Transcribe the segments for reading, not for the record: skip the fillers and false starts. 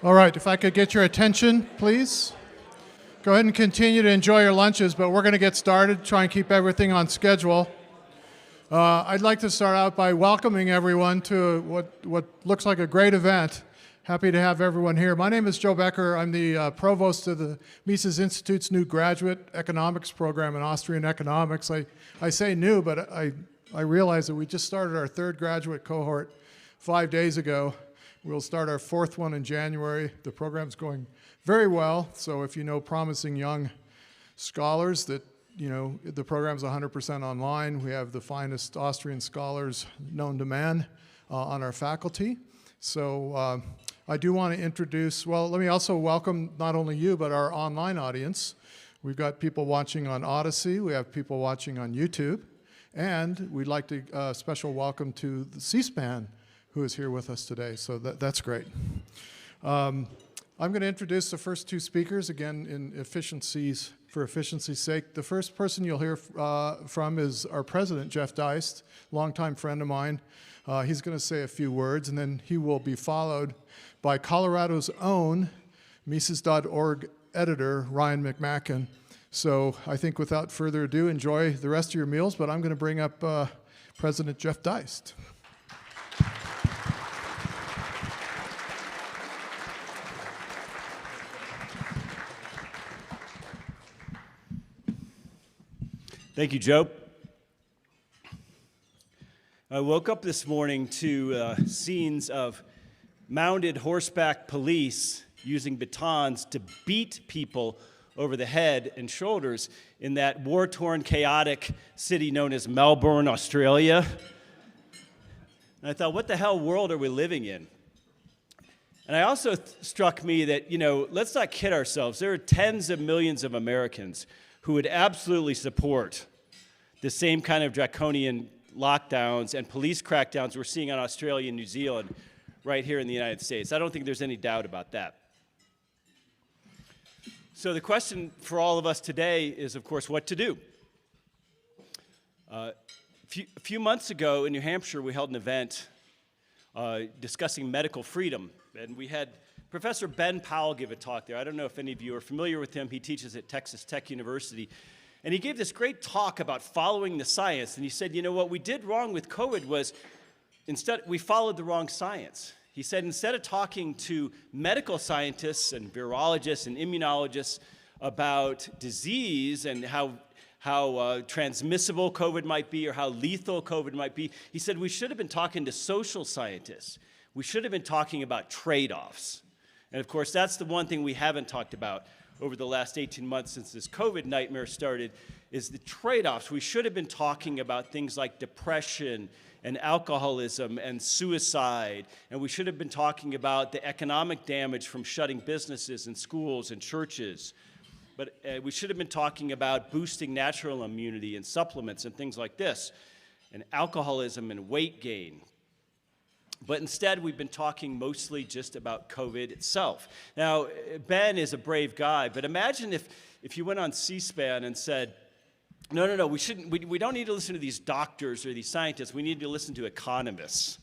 All right, if I could get your attention, please. Go ahead and continue to enjoy your lunches, but we're going to get started, try and keep everything on schedule. I'd like to start out by welcoming everyone to what looks like a great event. Happy to have everyone here. My name is Joe Becker. I'm the provost of the Mises Institute's new graduate economics program in Austrian economics. I say new, but I realize that we just started our third graduate cohort 5 days ago. We'll start our fourth one in January. The program's going very well, so if you know promising young scholars that, the program's 100% online. We have the finest Austrian scholars known to man on our faculty. So I do want to introduce, let me also welcome not only you, but our online audience. We've got people watching on Odyssey. We have people watching on YouTube. And we'd like to special welcome to the C-SPAN, who is here with us today, so that's great. I'm going to introduce the first two speakers, again, for efficiency's sake. The first person you'll hear from is our president, Jeff Deist, longtime friend of mine. He's going to say a few words, and then he will be followed by Colorado's own Mises.org editor, Ryan McMaken. So I think without further ado, enjoy the rest of your meals, but I'm going to bring up President Jeff Deist. Thank you, Joe. I woke up this morning to scenes of mounted horseback police using batons to beat people over the head and shoulders in that war-torn, chaotic city known as Melbourne, Australia. And I thought, what the hell world are we living in? And it also struck me that, let's not kid ourselves. There are tens of millions of Americans who would absolutely support the same kind of draconian lockdowns and police crackdowns we're seeing on Australia and New Zealand right here in the United States. I don't think there's any doubt about that. So the question for all of us today is, of course, what to do. A few months ago in New Hampshire, we held an event discussing medical freedom, and we had Professor Ben Powell give a talk there. I don't know if any of you are familiar with him. He teaches at Texas Tech University. And he gave this great talk about following the science. And he said, what we did wrong with COVID was instead we followed the wrong science. He said instead of talking to medical scientists and virologists and immunologists about disease and how transmissible COVID might be or how lethal COVID might be, he said we should have been talking to social scientists. We should have been talking about trade-offs. And of course, that's the one thing we haven't talked about over the last 18 months since this COVID nightmare started, is the trade-offs. We should have been talking about things like depression and alcoholism and suicide, and we should have been talking about the economic damage from shutting businesses and schools and churches. But we should have been talking about boosting natural immunity and supplements and things like this, and alcoholism and weight gain. But instead, we've been talking mostly just about COVID itself. Now, Ben is a brave guy, but imagine if you went on C-SPAN and said, no, we don't need to listen to these doctors or these scientists. We need to listen to economists,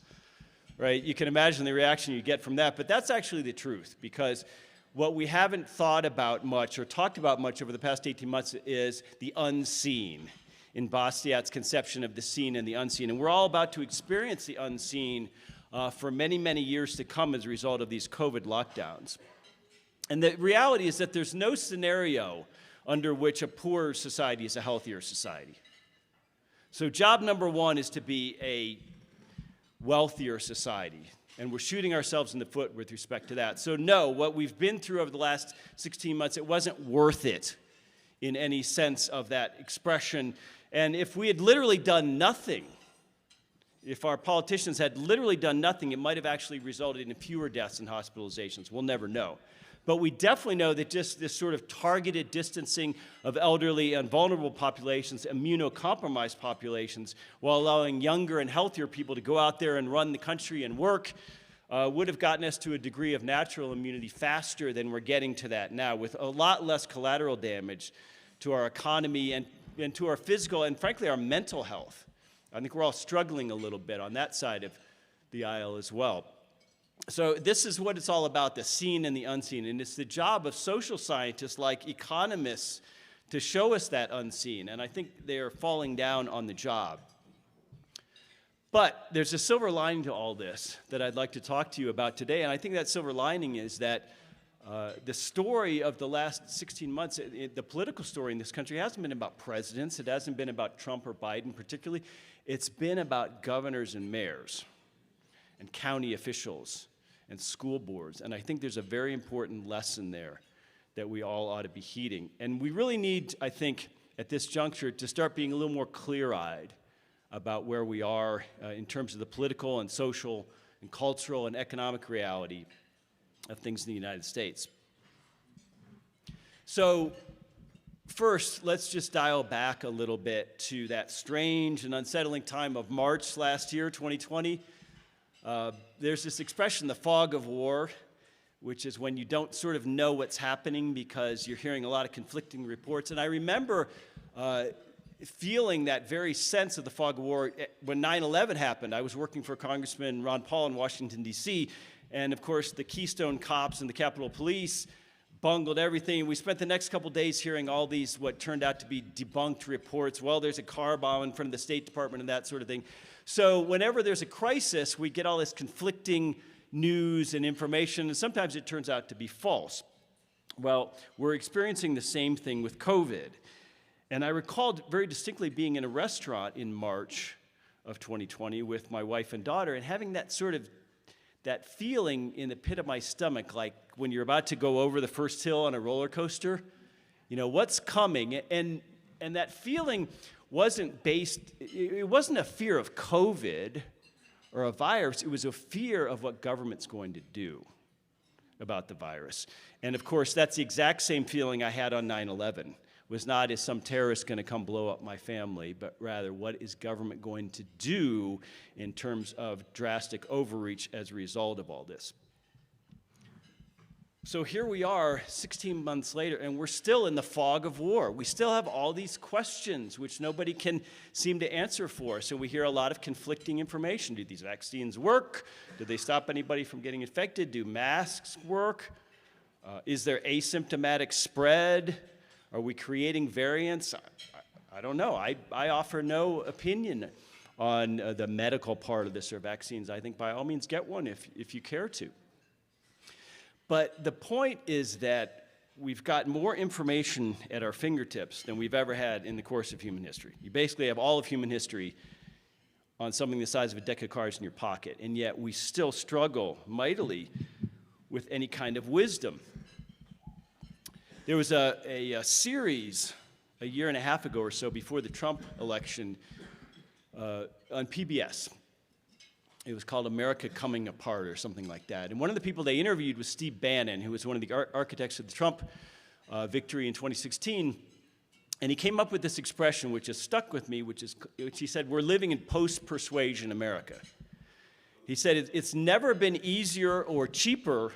right? You can imagine the reaction you get from that, but that's actually the truth, because what we haven't thought about much or talked about much over the past 18 months is the unseen, in Bastiat's conception of the seen and the unseen. And we're all about to experience the unseen for many, many years to come as a result of these COVID lockdowns. And the reality is that there's no scenario under which a poorer society is a healthier society. So job number one is to be a wealthier society. And we're shooting ourselves in the foot with respect to that. So no, what we've been through over the last 16 months, it wasn't worth it in any sense of that expression. And if we had literally done nothing, if our politicians had literally done nothing, it might have actually resulted in fewer deaths and hospitalizations. We'll never know. But we definitely know that just this sort of targeted distancing of elderly and vulnerable populations, immunocompromised populations, while allowing younger and healthier people to go out there and run the country and work, would have gotten us to a degree of natural immunity faster than we're getting to that now, with a lot less collateral damage to our economy and to our physical and, frankly, our mental health. I think we're all struggling a little bit on that side of the aisle as well. So this is what it's all about, the seen and the unseen. And it's the job of social scientists like economists to show us that unseen. And I think they are falling down on the job. But there's a silver lining to all this that I'd like to talk to you about today. And I think that silver lining is that the story of the last 16 months, the political story in this country hasn't been about presidents. It hasn't been about Trump or Biden particularly. It's been about governors and mayors and county officials and school boards. And I think there's a very important lesson there that we all ought to be heeding. And we really need, I think, at this juncture to start being a little more clear-eyed about where we are in terms of the political and social and cultural and economic reality of things in the United States. So first, let's just dial back a little bit to that strange and unsettling time of March last year, 2020. There's this expression, the fog of war, which is when you don't sort of know what's happening because you're hearing a lot of conflicting reports. And I remember feeling that very sense of the fog of war when 9/11 happened. I was working for Congressman Ron Paul in Washington, D.C., and of course the Keystone Cops and the Capitol Police bungled everything. We spent the next couple days hearing all these what turned out to be debunked reports. Well, there's a car bomb in front of the State Department and that sort of thing. So whenever there's a crisis, we get all this conflicting news and information, and sometimes it turns out to be false. Well, we're experiencing the same thing with COVID. And I recalled very distinctly being in a restaurant in March of 2020 with my wife and daughter and having that sort of that feeling in the pit of my stomach, like when you're about to go over the first hill on a roller coaster, you know, what's coming? And that feeling wasn't it wasn't a fear of COVID or a virus, it was a fear of what government's going to do about the virus. And of course, that's the exact same feeling I had on 9/11. Was not, is some terrorist going to come blow up my family, but rather, what is government going to do in terms of drastic overreach as a result of all this? So here we are 16 months later, and we're still in the fog of war. We still have all these questions which nobody can seem to answer for. So we hear a lot of conflicting information. Do these vaccines work? Do they stop anybody from getting infected? Do masks work? Is there asymptomatic spread? Are we creating variants? I don't know. I offer no opinion on the medical part of this or vaccines. I think by all means get one if you care to. But the point is that we've got more information at our fingertips than we've ever had in the course of human history. You basically have all of human history on something the size of a deck of cards in your pocket, and yet we still struggle mightily with any kind of wisdom. There was a series a year and a half ago or so before the Trump election on PBS. It was called America Coming Apart or something like that. And one of the people they interviewed was Steve Bannon, who was one of the architects of the Trump victory in 2016. And he came up with this expression, which has stuck with me, which he said, we're living in post-persuasion America. He said, it's never been easier or cheaper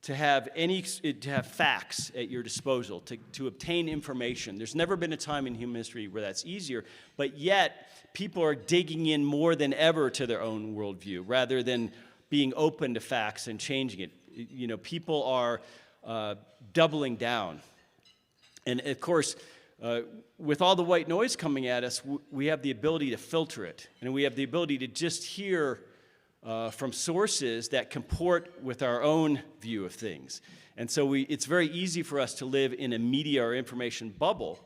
to have facts at your disposal, to obtain information. There's never been a time in human history where that's easier, but yet people are digging in more than ever to their own worldview, rather than being open to facts and changing it. You know, people are doubling down. And of course, with all the white noise coming at us, we have the ability to filter it, and we have the ability to just hear from sources that comport with our own view of things. And so it's very easy for us to live in a media or information bubble,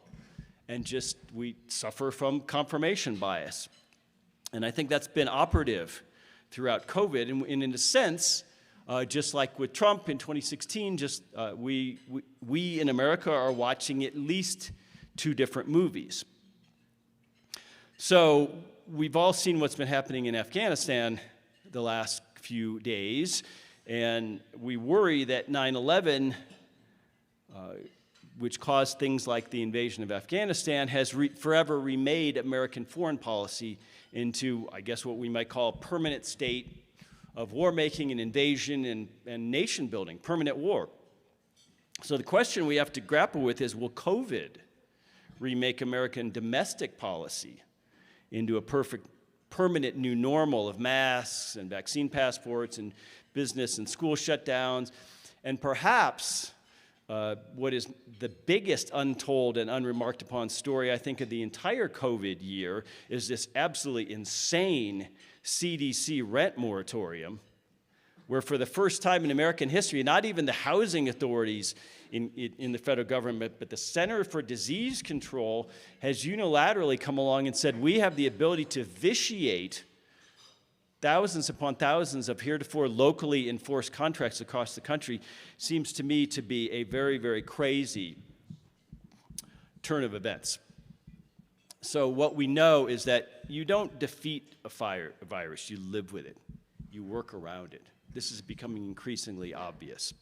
and we suffer from confirmation bias. And I think that's been operative throughout COVID. And in a sense, just like with Trump in 2016, we in America are watching at least two different movies. So we've all seen what's been happening in Afghanistan the last few days, and we worry that 9/11, which caused things like the invasion of Afghanistan, has forever remade American foreign policy into, I guess, what we might call a permanent state of war-making and invasion and nation-building, permanent war. So the question we have to grapple with is, will COVID remake American domestic policy into a perfect permanent new normal of masks and vaccine passports and business and school shutdowns. And perhaps what is the biggest untold and unremarked upon story, I think, of the entire COVID year is this absolutely insane CDC rent moratorium, where for the first time in American history, not even the housing authorities in the federal government, but the Center for Disease Control has unilaterally come along and said, we have the ability to vitiate thousands upon thousands of heretofore locally enforced contracts across the country. Seems to me to be a very, very crazy turn of events. So what we know is that you don't defeat a virus, you live with it. You work around it. This is becoming increasingly obvious.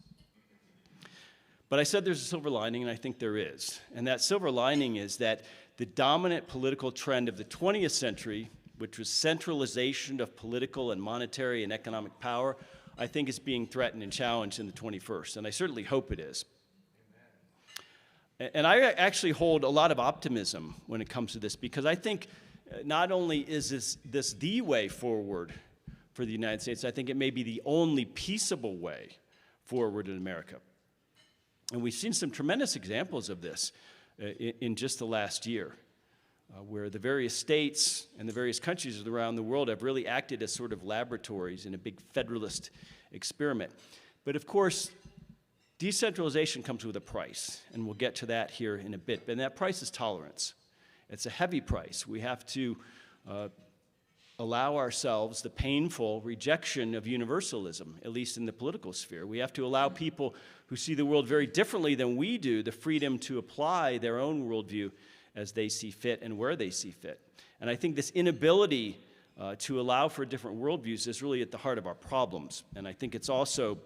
But I said there's a silver lining, and I think there is. And that silver lining is that the dominant political trend of the 20th century, which was centralization of political and monetary and economic power, I think is being threatened and challenged in the 21st, and I certainly hope it is. And I actually hold a lot of optimism when it comes to this, because I think not only is this the way forward for the United States, I think it may be the only peaceable way forward in America. And we've seen some tremendous examples of this in just the last year, where the various states and the various countries around the world have really acted as sort of laboratories in a big federalist experiment. But of course, decentralization comes with a price, and we'll get to that here in a bit. And that price is tolerance. It's a heavy price. We have to allow ourselves the painful rejection of universalism, at least in the political sphere. We have to allow people who see the world very differently than we do the freedom to apply their own worldview as they see fit and where they see fit. And I think this inability to allow for different worldviews is really at the heart of our problems. And I think it's also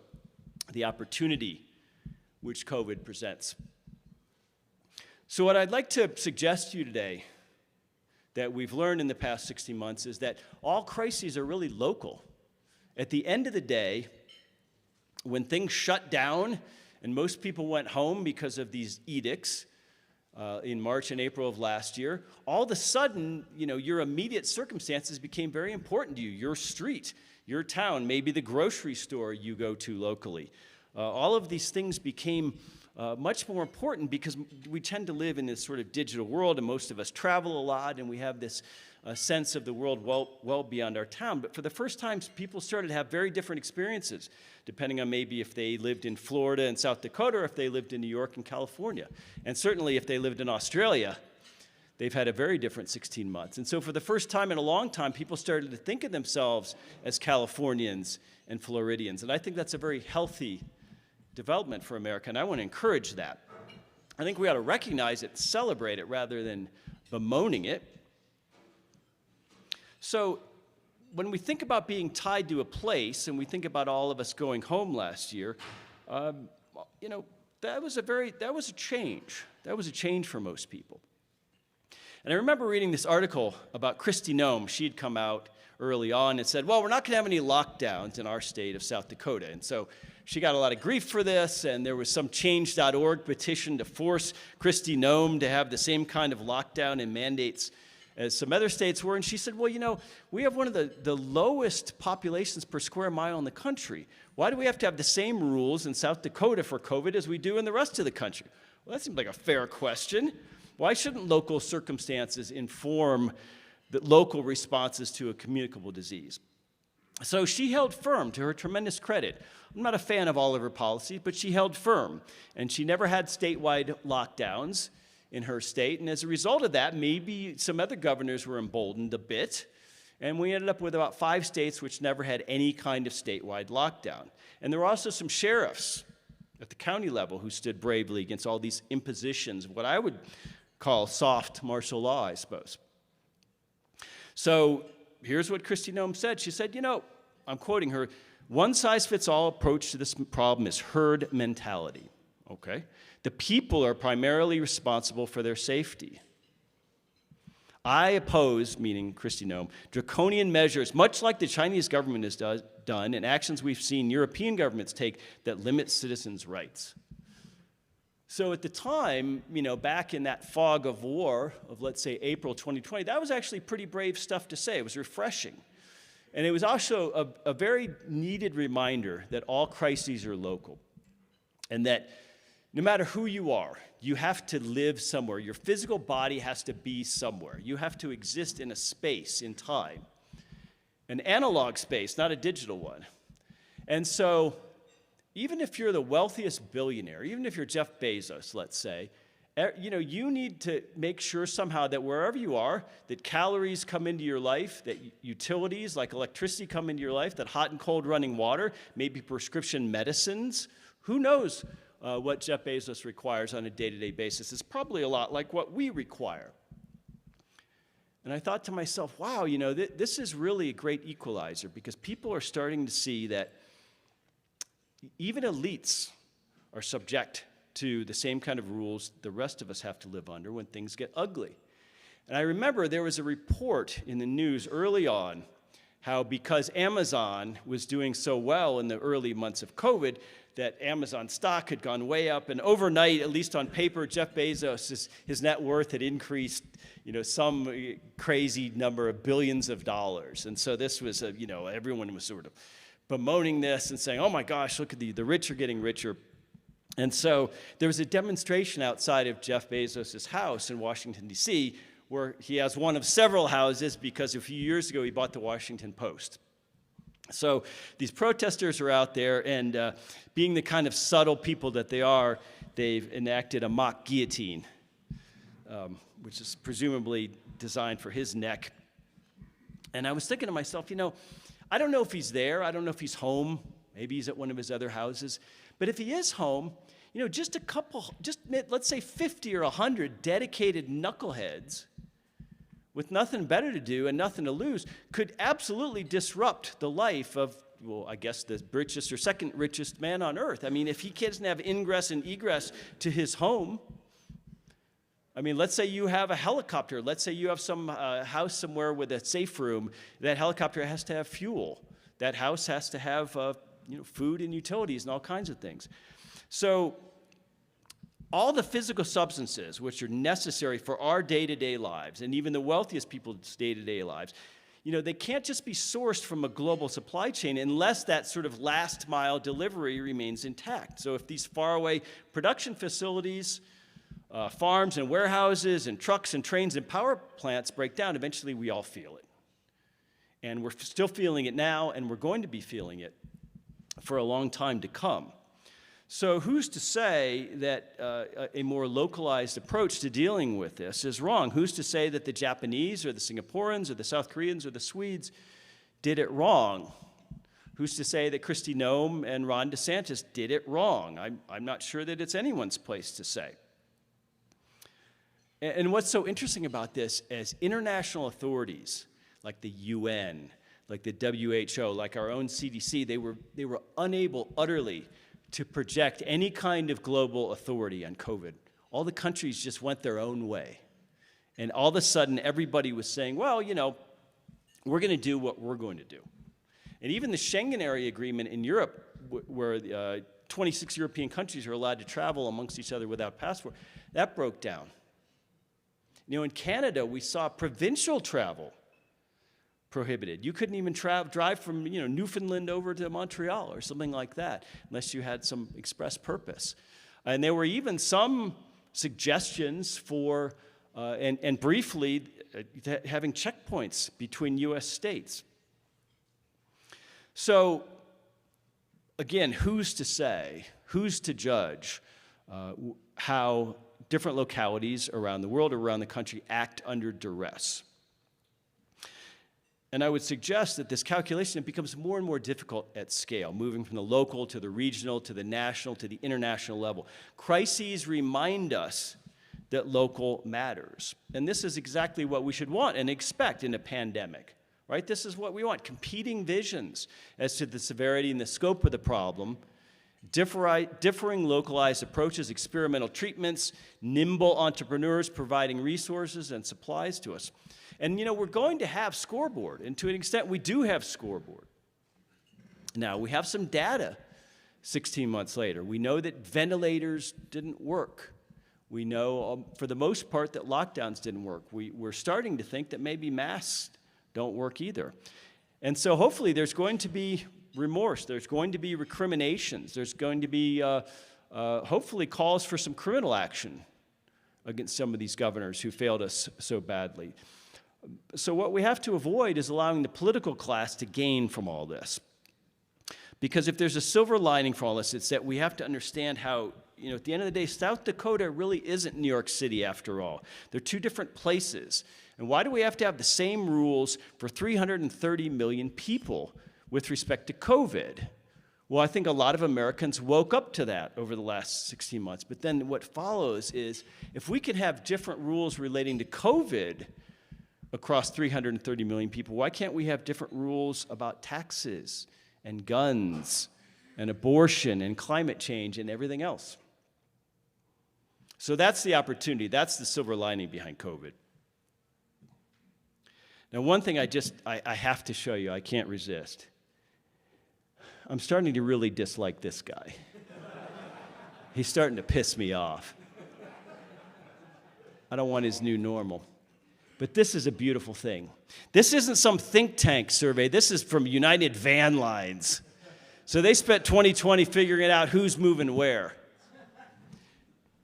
the opportunity which COVID presents. So what I'd like to suggest to you today that we've learned in the past 60 months is that all crises are really local. At the end of the day, when things shut down and most people went home because of these edicts in March and April of last year, all of a sudden, your immediate circumstances became very important to you. Your street, your town, maybe the grocery store you go to locally. All of these things became much more important because we tend to live in this sort of digital world, and most of us travel a lot, and we have this sense of the world well beyond our town. But for the first time, people started to have very different experiences, depending on maybe if they lived in Florida and South Dakota, or if they lived in New York and California. And certainly if they lived in Australia, they've had a very different 16 months. And so for the first time in a long time, people started to think of themselves as Californians and Floridians. And I think that's a very healthy development for America, and I want to encourage that. I think we ought to recognize it, celebrate it, rather than bemoaning it. So when we think about being tied to a place, and we think about all of us going home last year, that was a change. That was a change for most people. And I remember reading this article about Kristi Noem. She'd come out early on and said, well, we're not going to have any lockdowns in our state of South Dakota. And so she got a lot of grief for this, and there was some change.org petition to force Kristi Noem to have the same kind of lockdown and mandates as some other states were. And she said, well, we have one of the lowest populations per square mile in the country. Why do we have to have the same rules in South Dakota for COVID as we do in the rest of the country? Well, that seems like a fair question. Why shouldn't local circumstances inform the local responses to a communicable disease? So she held firm, to her tremendous credit. I'm not a fan of all of her policies, but she held firm. And she never had statewide lockdowns in her state. And as a result of that, maybe some other governors were emboldened a bit. And we ended up with about 5 states which never had any kind of statewide lockdown. And there were also some sheriffs at the county level who stood bravely against all these impositions of what I would call soft martial law, I suppose. So here's what Kristi Noem said. She said, I'm quoting her, one-size-fits-all approach to this problem is herd mentality. Okay? The people are primarily responsible for their safety. I oppose, meaning Kristi Noem, draconian measures, much like the Chinese government has done, and actions we've seen European governments take that limit citizens' rights. So at the time, back in that fog of war of, let's say, April 2020, that was actually pretty brave stuff to say. It was refreshing. And it was also a very needed reminder that all crises are local, and that no matter who you are, you have to live somewhere. Your physical body has to be somewhere. You have to exist in a space, in time, an analog space, not a digital one. And so even if you're the wealthiest billionaire, even if you're Jeff Bezos, let's say, you need to make sure somehow that wherever you are, that calories come into your life, that utilities like electricity come into your life, that hot and cold running water, maybe prescription medicines. Who knows what Jeff Bezos requires on a day-to-day basis? It's probably a lot like what we require. And I thought to myself, wow, this is really a great equalizer, because people are starting to see that even elites are subject to the same kind of rules the rest of us have to live under when things get ugly. And I remember there was a report in the news early on how, because Amazon was doing so well in the early months of COVID, that Amazon stock had gone way up, and overnight, at least on paper, Jeff Bezos, his net worth had increased, some crazy number of billions of dollars. And so this was, everyone was sort of bemoaning this and saying, oh my gosh, look at the rich are getting richer. And so there was a demonstration outside of Jeff Bezos' house in Washington, D.C., where he has one of several houses because a few years ago he bought the Washington Post. So these protesters are out there, and being the kind of subtle people that they are, they've enacted a mock guillotine, which is presumably designed for his neck. And I was thinking to myself, I don't know if he's there. I don't know if he's home. Maybe he's at one of his other houses. But if he is home, just let's say 50 or 100 dedicated knuckleheads with nothing better to do and nothing to lose could absolutely disrupt the life of, I guess the richest or second richest man on earth. I mean, if he doesn't have ingress and egress to his home, let's say you have a helicopter. Let's say you have some house somewhere with a safe room. That helicopter has to have fuel. That house has to have food and utilities and all kinds of things. So all the physical substances which are necessary for our day-to-day lives, and even the wealthiest people's day-to-day lives, they can't just be sourced from a global supply chain unless that sort of last-mile delivery remains intact. So if these faraway production facilities, farms and warehouses and trucks and trains and power plants break down, eventually we all feel it. And we're still feeling it now, and we're going to be feeling it for a long time to come. So who's to say that a more localized approach to dealing with this is wrong? Who's to say that the Japanese or the Singaporeans or the South Koreans or the Swedes did it wrong? Who's to say that Kristi Noem and Ron DeSantis did it wrong? I'm not sure that it's anyone's place to say. And what's so interesting about this is international authorities like the UN, like the WHO, like our own CDC, they were unable utterly to project any kind of global authority on COVID. All the countries just went their own way. And all of a sudden, everybody was saying, well, we're going to do what we're going to do. And even the Schengen area agreement in Europe, where 26 European countries are allowed to travel amongst each other without passport, that broke down. In Canada, we saw provincial travel prohibited. You couldn't even drive from Newfoundland over to Montreal or something like that unless you had some express purpose. And there were even some suggestions for, and briefly, having checkpoints between U.S. states. So, again, who's to say, who's to judge how different localities around the world or around the country act under duress? And I would suggest that this calculation, it becomes more and more difficult at scale, moving from the local to the regional to the national to the international level. Crises remind us that local matters. And this is exactly what we should want and expect in a pandemic, right? This is what we want, competing visions as to the severity and the scope of the problem, differing localized approaches, experimental treatments, nimble entrepreneurs providing resources and supplies to us. And we're going to have scoreboard, and to an extent we do have scoreboard. Now, we have some data 16 months later. We know that ventilators didn't work. We know, for the most part, that lockdowns didn't work. We're starting to think that maybe masks don't work either. And so hopefully there's going to be remorse. There's going to be recriminations. There's going to be, hopefully, calls for some criminal action against some of these governors who failed us so badly. So what we have to avoid is allowing the political class to gain from all this. Because if there's a silver lining for all this, it's that we have to understand how, at the end of the day, South Dakota really isn't New York City after all. They're two different places. And why do we have to have the same rules for 330 million people with respect to COVID? Well, I think a lot of Americans woke up to that over the last 16 months. But then what follows is, if we can have different rules relating to COVID across 330 million people, why can't we have different rules about taxes and guns and abortion and climate change and everything else? So that's the opportunity. That's the silver lining behind COVID. Now, one thing I have to show you, I can't resist. I'm starting to really dislike this guy. He's starting to piss me off. I don't want his new normal. But this is a beautiful thing. This isn't some think tank survey. This is from United Van Lines. So they spent 2020 figuring out who's moving where.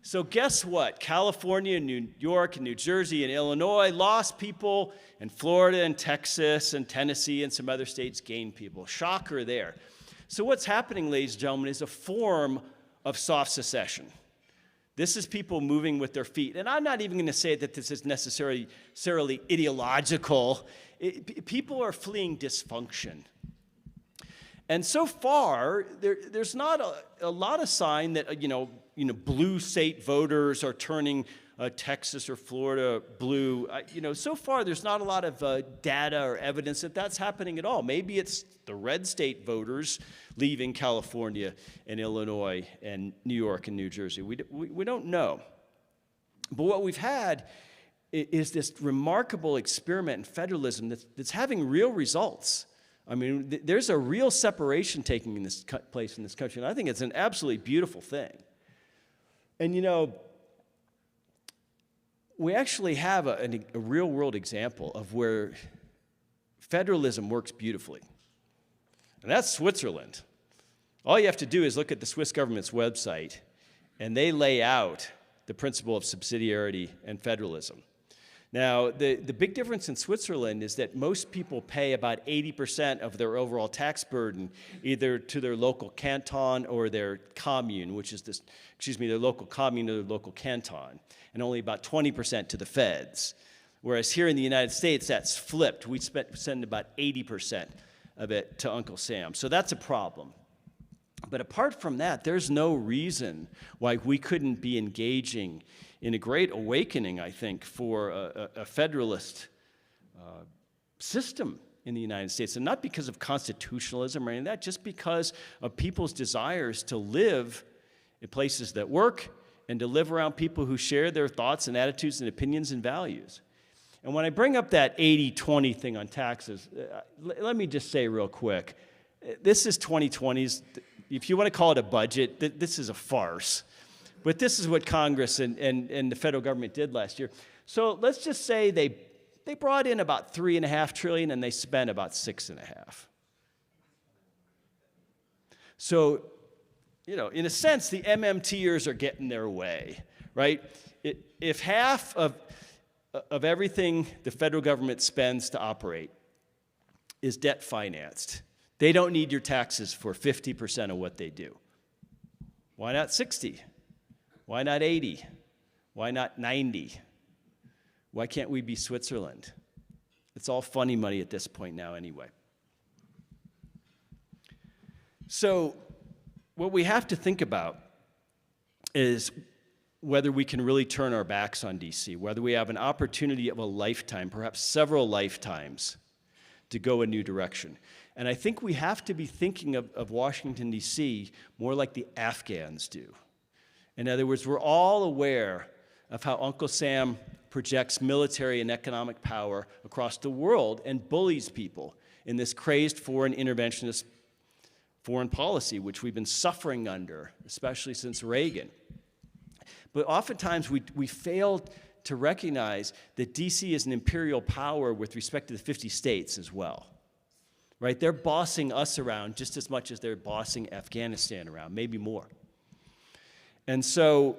So guess what? California, and New York, and New Jersey, and Illinois lost people, and Florida, and Texas, and Tennessee, and some other states gained people. Shocker there. So what's happening, ladies and gentlemen, is a form of soft secession. This is people moving with their feet. And I'm not even going to say that this is necessarily ideological. People are fleeing dysfunction. And so far, there's not a lot of sign that, blue state voters are turning Texas or Florida blue. So far, there's not a lot of data or evidence that that's happening at all. Maybe it's the red state voters leaving California and Illinois and New York and New Jersey. We don't know. But what we've had is this remarkable experiment in federalism that's having real results. I mean, there's a real separation taking place in this country, and I think it's an absolutely beautiful thing. And we actually have a real-world example of where federalism works beautifully. And that's Switzerland. All you have to do is look at the Swiss government's website, and they lay out the principle of subsidiarity and federalism. Now, the big difference in Switzerland is that most people pay about 80% of their overall tax burden either to their local canton or their commune, which is their local commune or their local canton, and only about 20% to the feds. Whereas here in the United States, that's flipped. We send about 80% of it to Uncle Sam. So that's a problem. But apart from that, there's no reason why we couldn't be engaging in a great awakening, I think, for a federalist system in the United States. And not because of constitutionalism or anything like that, just because of people's desires to live in places that work and to live around people who share their thoughts and attitudes and opinions and values. And when I bring up that 80-20 thing on taxes, let me just say real quick, this is 2020's, if you want to call it a budget, this is a farce. But this is what Congress and the federal government did last year. So let's just say they brought in about $3.5 trillion and they spent about $6.5. So, in a sense, the MMTers are getting their way, right? If half of everything the federal government spends to operate is debt financed, they don't need your taxes for 50% of what they do. Why not 60? Why not 80? Why not 90? Why can't we be Switzerland? It's all funny money at this point now anyway. So what we have to think about is whether we can really turn our backs on D.C., whether we have an opportunity of a lifetime, perhaps several lifetimes, to go a new direction. And I think we have to be thinking of Washington, D.C. more like the Afghans do. In other words, we're all aware of how Uncle Sam projects military and economic power across the world and bullies people in this crazed foreign interventionist foreign policy, which we've been suffering under, especially since Reagan. But oftentimes we fail to recognize that DC is an imperial power with respect to the 50 states as well. Right? They're bossing us around just as much as they're bossing Afghanistan around, maybe more. And so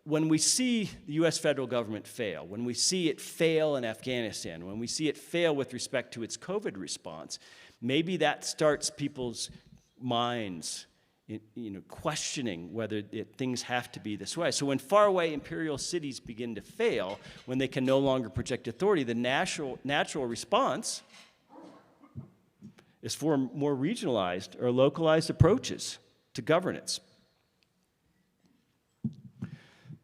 when we see the US federal government fail, when we see it fail in Afghanistan, when we see it fail with respect to its COVID response, maybe that starts people's minds questioning whether things have to be this way. So when faraway imperial cities begin to fail, when they can no longer project authority, the natural response is for more regionalized or localized approaches to governance.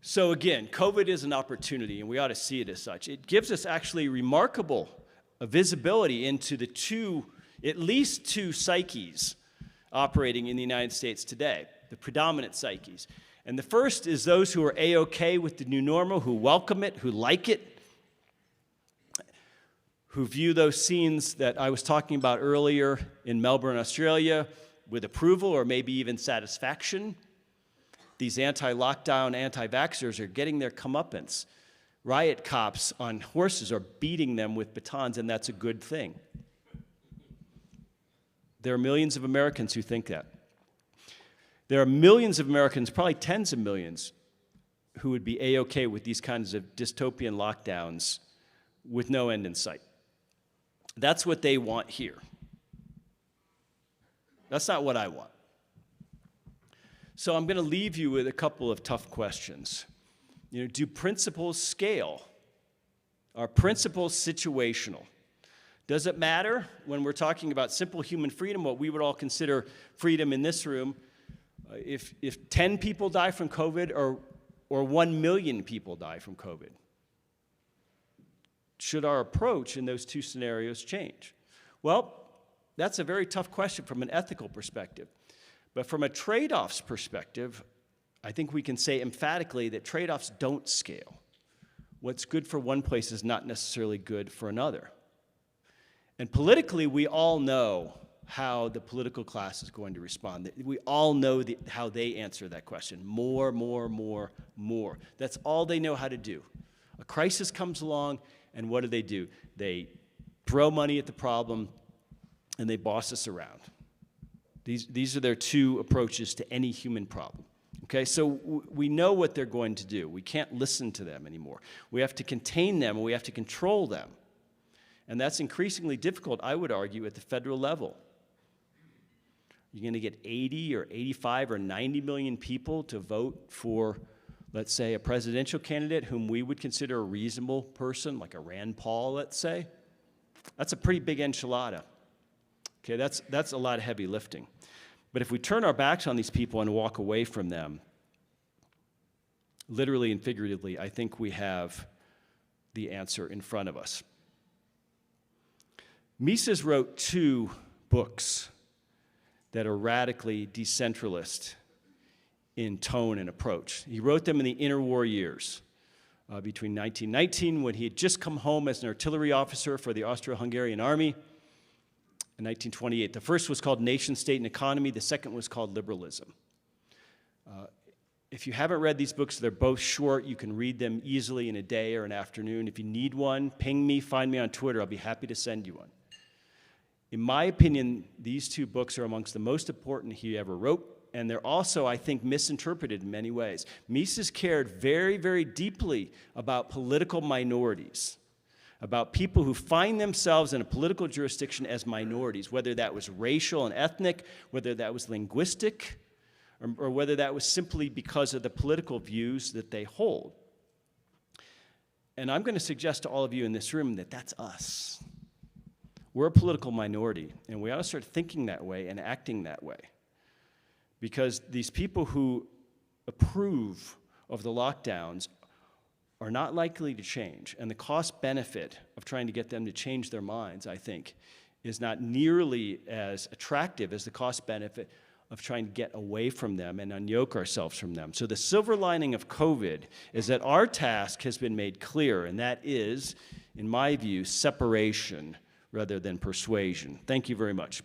So again, COVID is an opportunity, and we ought to see it as such. It gives us actually remarkable visibility into at least two psyches operating in the United States today, the predominant psyches. And the first is those who are A-OK with the new normal, who welcome it, who like it, who view those scenes that I was talking about earlier in Melbourne, Australia, with approval or maybe even satisfaction. These anti-lockdown, anti-vaxxers are getting their comeuppance. Riot cops on horses are beating them with batons, and that's a good thing. There are millions of Americans who think that. There are millions of Americans, probably tens of millions, who would be A-OK with these kinds of dystopian lockdowns with no end in sight. That's what they want here. That's not what I want. So I'm going to leave you with a couple of tough questions. Do principles scale? Are principles situational? Does it matter when we're talking about simple human freedom, what we would all consider freedom in this room, if 10 people die from COVID or 1 million people die from COVID? Should our approach in those two scenarios change? Well, that's a very tough question from an ethical perspective. But from a trade-offs perspective, I think we can say emphatically that trade-offs don't scale. What's good for one place is not necessarily good for another. And politically, we all know how the political class is going to respond. We all know how they answer that question. More, more, more, more. That's all they know how to do. A crisis comes along, and what do? They throw money at the problem, and they boss us around. These are their two approaches to any human problem. Okay, so we know what they're going to do. We can't listen to them anymore. We have to contain them, and we have to control them. And that's increasingly difficult, I would argue, at the federal level. You're going to get 80 or 85 or 90 million people to vote for, let's say, a presidential candidate whom we would consider a reasonable person, like a Rand Paul, let's say. That's a pretty big enchilada. Okay, that's a lot of heavy lifting. But if we turn our backs on these people and walk away from them, literally and figuratively, I think we have the answer in front of us. Mises wrote 2 books that are radically decentralist in tone and approach. He wrote them in the interwar years, between 1919, when he had just come home as an artillery officer for the Austro-Hungarian army, in 1928. The first was called Nation, State, and Economy. The second was called Liberalism. If you haven't read these books, they're both short. You can read them easily in a day or an afternoon. If you need one, ping me, find me on Twitter. I'll be happy to send you one. In my opinion, these 2 books are amongst the most important he ever wrote, and they're also, I think, misinterpreted in many ways. Mises cared very, very deeply about political minorities, about people who find themselves in a political jurisdiction as minorities, whether that was racial and ethnic, whether that was linguistic, or whether that was simply because of the political views that they hold. And I'm going to suggest to all of you in this room that that's us. We're a political minority, and we ought to start thinking that way and acting that way. Because these people who approve of the lockdowns are not likely to change, and the cost-benefit of trying to get them to change their minds, I think, is not nearly as attractive as the cost-benefit of trying to get away from them and unyoke ourselves from them. So the silver lining of COVID is that our task has been made clear, and that is, in my view, separation rather than persuasion. Thank you very much.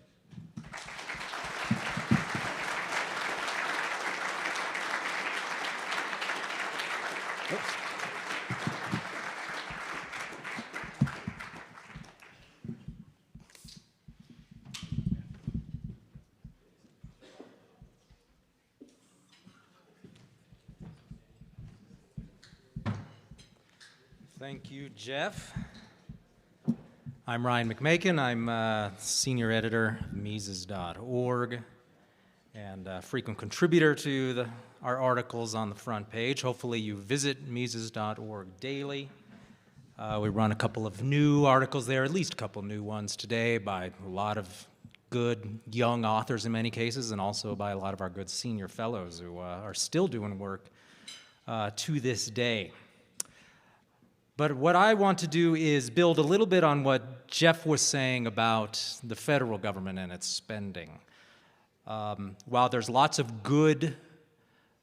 Thank you, Jeff. I'm Ryan McMaken. I'm senior editor of Mises.org and a frequent contributor to our articles on the front page. Hopefully you visit Mises.org daily. We run a couple of new articles there, at least a couple new ones today by a lot of good young authors in many cases, and also by a lot of our good senior fellows who are still doing work to this day. But what I want to do is build a little bit on what Jeff was saying about the federal government and its spending. While there's lots of good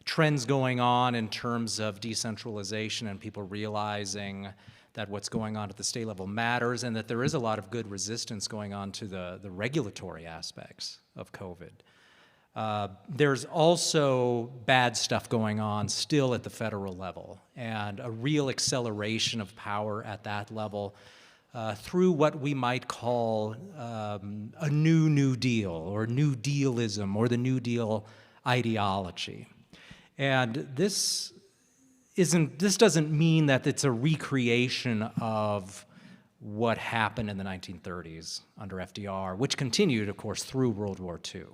trends going on in terms of decentralization and people realizing that what's going on at the state level matters, and that there is a lot of good resistance going on to the regulatory aspects of COVID, there's also bad stuff going on still at the federal level, and a real acceleration of power at that level through what we might call a New Deal, or New Dealism, or the New Deal ideology. And this doesn't mean that it's a recreation of what happened in the 1930s under FDR, which continued, of course, through World War II.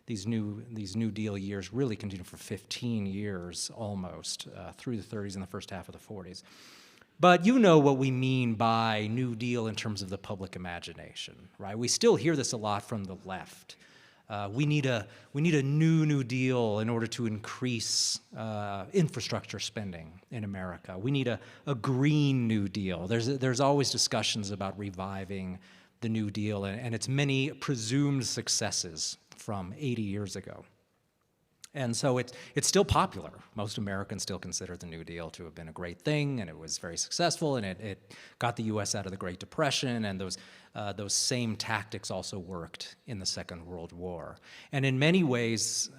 These New Deal years really continued for 15 years almost, through the 30s and the first half of the 40s. But you know what we mean by New Deal in terms of the public imagination, right? We still hear this a lot from the left. We need a New Deal in order to increase infrastructure spending in America. We need a Green New Deal. There's always discussions about reviving the New Deal and its many presumed successes from 80 years ago. And so it's still popular. Most Americans still consider the New Deal to have been a great thing, and it was very successful, and it got the U.S. out of the Great Depression, and those same tactics also worked in the Second World War. And in many ways,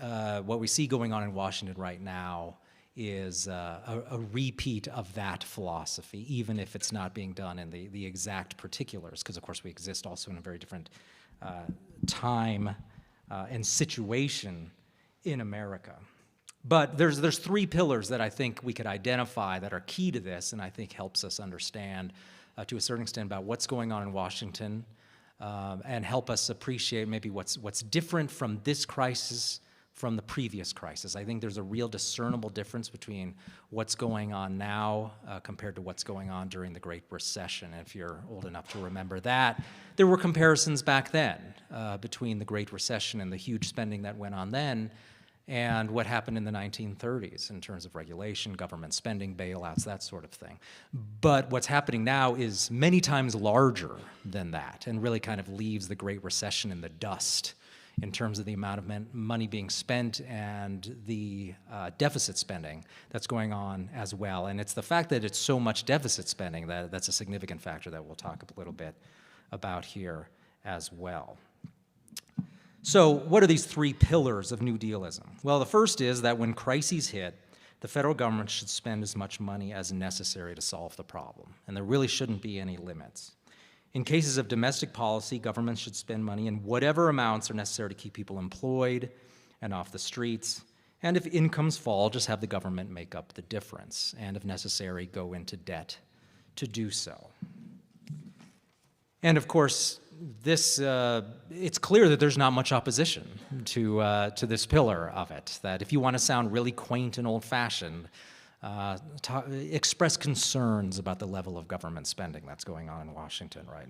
what we see going on in Washington right now is a repeat of that philosophy, even if it's not being done in the exact particulars, because of course we exist also in a very different time and situation in America. But there's three pillars that I think we could identify that are key to this, and I think helps us understand to a certain extent about what's going on in Washington, and help us appreciate maybe what's different from this crisis from the previous crisis. I think there's a real discernible difference between what's going on now compared to what's going on during the Great Recession. And if you're old enough to remember that, there were comparisons back then between the Great Recession and the huge spending that went on then and what happened in the 1930s in terms of regulation, government spending, bailouts, that sort of thing. But what's happening now is many times larger than that and really kind of leaves the Great Recession in the dust in terms of the amount of money being spent and the deficit spending that's going on as well. And it's the fact that it's so much deficit spending that's a significant factor that we'll talk a little bit about here as well. So what are these three pillars of New Dealism? Well, the first is that when crises hit, the federal government should spend as much money as necessary to solve the problem, and there really shouldn't be any limits. In cases of domestic policy, governments should spend money in whatever amounts are necessary to keep people employed and off the streets, and if incomes fall, just have the government make up the difference, and if necessary, go into debt to do so. And of course, it's clear that there's not much opposition to this pillar of it, that if you want to sound really quaint and old-fashioned, express concerns about the level of government spending that's going on in Washington right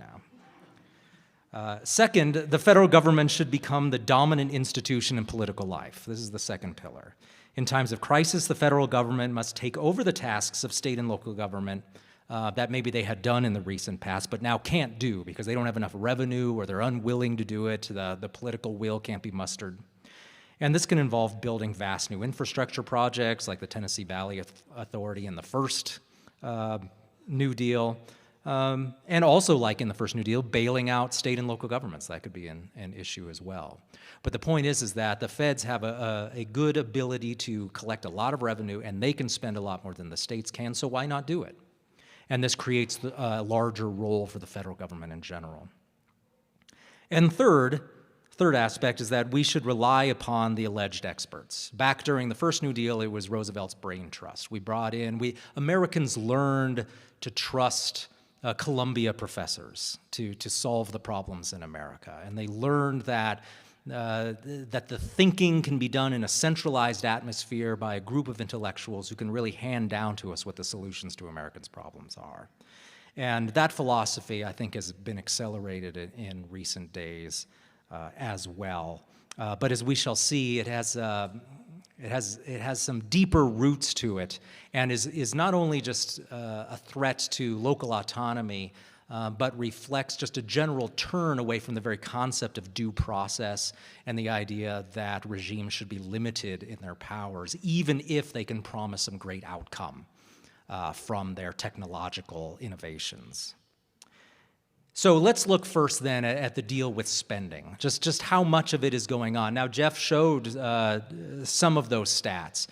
now. Second, the federal government should become the dominant institution in political life. This is the second pillar. In times of crisis, the federal government must take over the tasks of state and local government that maybe they had done in the recent past, but now can't do because they don't have enough revenue or they're unwilling to do it, the political will can't be mustered. And this can involve building vast new infrastructure projects like the Tennessee Valley Authority in the first New Deal, And also, like in the first New Deal, bailing out state and local governments. That could be an issue as well. But the point is that the feds have a good ability to collect a lot of revenue, and they can spend a lot more than the states can, so why not do it? And this creates a larger role for the federal government in general. And third aspect is that we should rely upon the alleged experts. Back during the first New Deal, it was Roosevelt's brain trust. Americans learned to trust Columbia professors to solve the problems in America. And they learned that the thinking can be done in a centralized atmosphere by a group of intellectuals who can really hand down to us what the solutions to Americans' problems are. And that philosophy, I think, has been accelerated in recent days as well. But as we shall see, it has some deeper roots to it, and is not only just a threat to local autonomy, but reflects just a general turn away from the very concept of due process and the idea that regimes should be limited in their powers, even if they can promise some great outcome from their technological innovations. So let's look first then at the deal with spending, just how much of it is going on. Now, Jeff showed some of those stats,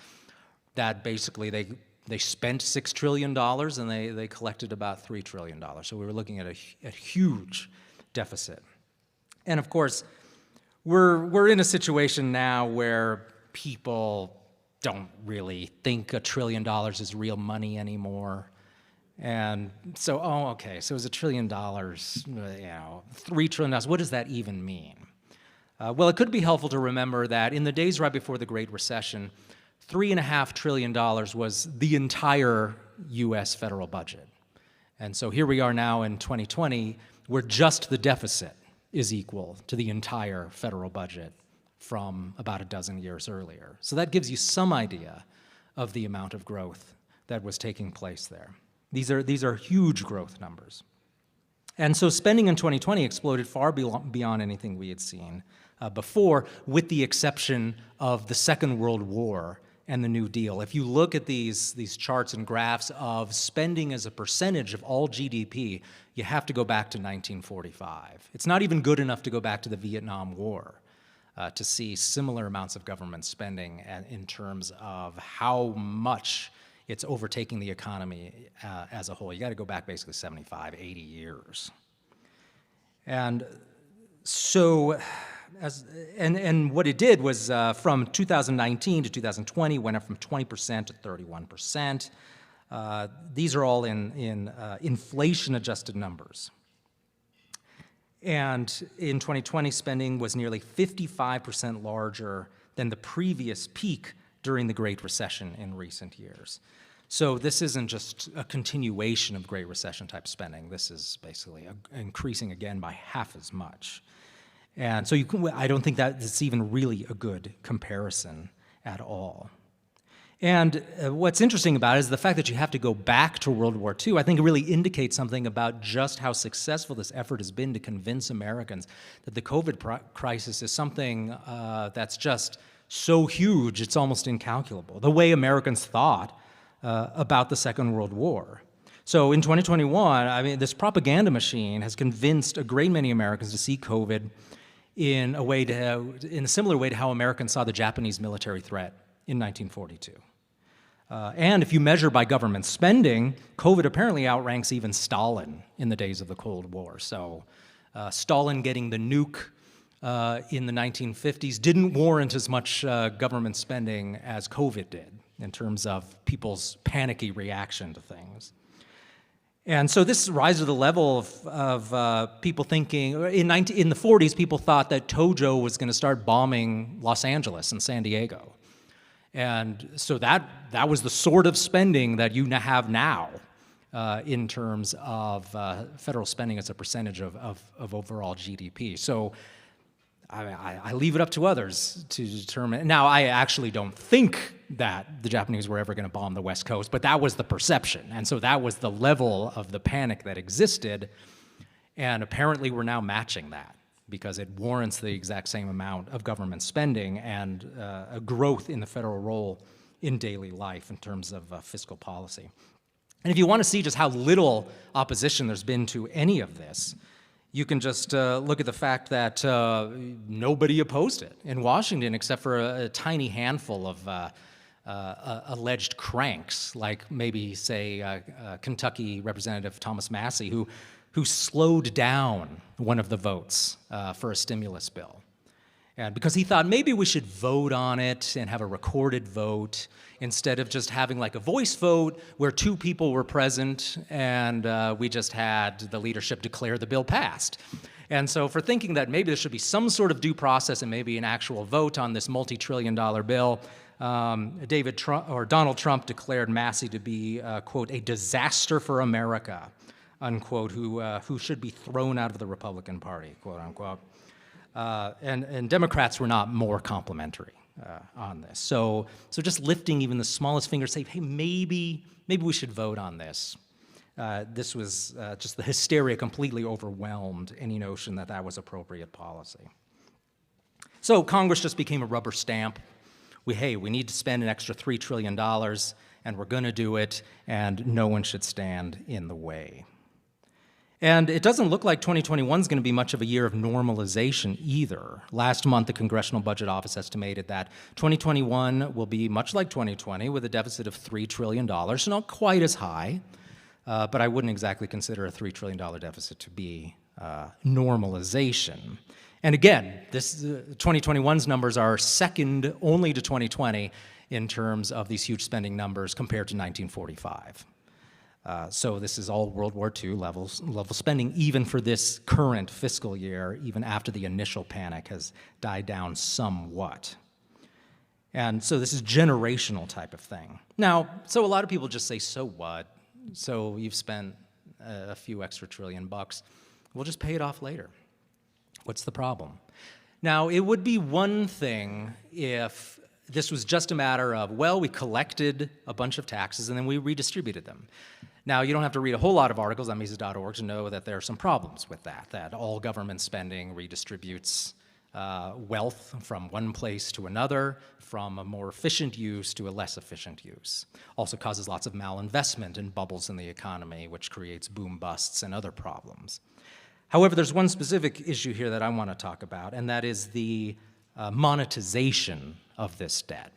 that basically they spent $6 trillion and they collected about $3 trillion. So we were looking at a huge deficit. And of course, we're in a situation now where people don't really think $1 trillion is real money anymore. And so, so it's $1 trillion, $3 trillion, what does that even mean? Well, it could be helpful to remember that in the days right before the Great Recession, $3.5 trillion was the entire US federal budget. And so here we are now in 2020, where just the deficit is equal to the entire federal budget from about a dozen years earlier. So that gives you some idea of the amount of growth that was taking place there. These are huge growth numbers. And so spending in 2020 exploded far beyond anything we had seen before, with the exception of the Second World War and the New Deal. If you look at these charts and graphs of spending as a percentage of all GDP, you have to go back to 1945. It's not even good enough to go back to the Vietnam War to see similar amounts of government spending in terms of how much it's overtaking the economy as a whole. You got to go back basically 75, 80 years. And so, and what it did was from 2019 to 2020, went up from 20% to 31%. These are all in inflation-adjusted numbers. And in 2020, spending was nearly 55% larger than the previous peak during the Great Recession in recent years. So this isn't just a continuation of Great Recession type spending. This is basically increasing again by half as much. And so I don't think that it's even really a good comparison at all. And what's interesting about it is the fact that you have to go back to World War II, I think it really indicates something about just how successful this effort has been to convince Americans that the COVID crisis is something that's just so huge, it's almost incalculable, the way Americans thought about the Second World War. So in 2021, I mean, this propaganda machine has convinced a great many Americans to see COVID in a similar way to how Americans saw the Japanese military threat in 1942. And if you measure by government spending, COVID apparently outranks even Stalin in the days of the Cold War. So Stalin getting the nuke in the 1950s didn't warrant as much government spending as COVID did in terms of people's panicky reaction to things. And so this rises to the level of people thinking, in the 40s, people thought that Tojo was going to start bombing Los Angeles and San Diego. And so that was the sort of spending that you have now in terms of federal spending as a percentage of overall GDP. So I leave it up to others to determine. Now, I actually don't think that the Japanese were ever going to bomb the West Coast, but that was the perception. And so that was the level of the panic that existed. And apparently we're now matching that, because it warrants the exact same amount of government spending and a growth in the federal role in daily life in terms of fiscal policy. And if you want to see just how little opposition there's been to any of this, you can just look at the fact that nobody opposed it in Washington except for a tiny handful of alleged cranks, like maybe, say, Kentucky Representative Thomas Massey, who slowed down one of the votes for a stimulus bill. And because he thought maybe we should vote on it and have a recorded vote instead of just having like a voice vote where 2 people were present and we just had the leadership declare the bill passed. And so for thinking that maybe there should be some sort of due process and maybe an actual vote on this multi-trillion-dollar bill, Donald Trump declared Massey to be, quote, a disaster for America, unquote, who should be thrown out of the Republican Party, quote unquote. And Democrats were not more complimentary on this. So just lifting even the smallest finger, say, hey, maybe we should vote on this. This was just the hysteria completely overwhelmed any notion that that was appropriate policy. So Congress just became a rubber stamp. We need to spend an extra $3 trillion, and we're going to do it, and no one should stand in the way. And it doesn't look like 2021 is going to be much of a year of normalization either. Last month, the Congressional Budget Office estimated that 2021 will be much like 2020 with a deficit of $3 trillion, so not quite as high, but I wouldn't exactly consider a $3 trillion deficit to be normalization. And again, this 2021's numbers are second only to 2020 in terms of these huge spending numbers compared to 1945. So this is all World War II level spending, even for this current fiscal year, even after the initial panic has died down somewhat. And so this is generational type of thing. Now, so a lot of people just say, so what? So you've spent a few extra $trillion bucks. We'll just pay it off later. What's the problem? Now, it would be one thing if this was just a matter of, well, we collected a bunch of taxes and then we redistributed them. Now, you don't have to read a whole lot of articles on Mises.org to know that there are some problems with that all government spending redistributes wealth from one place to another, from a more efficient use to a less efficient use. Also causes lots of malinvestment and bubbles in the economy, which creates boom busts and other problems. However, there's one specific issue here that I want to talk about, and that is the monetization of this debt.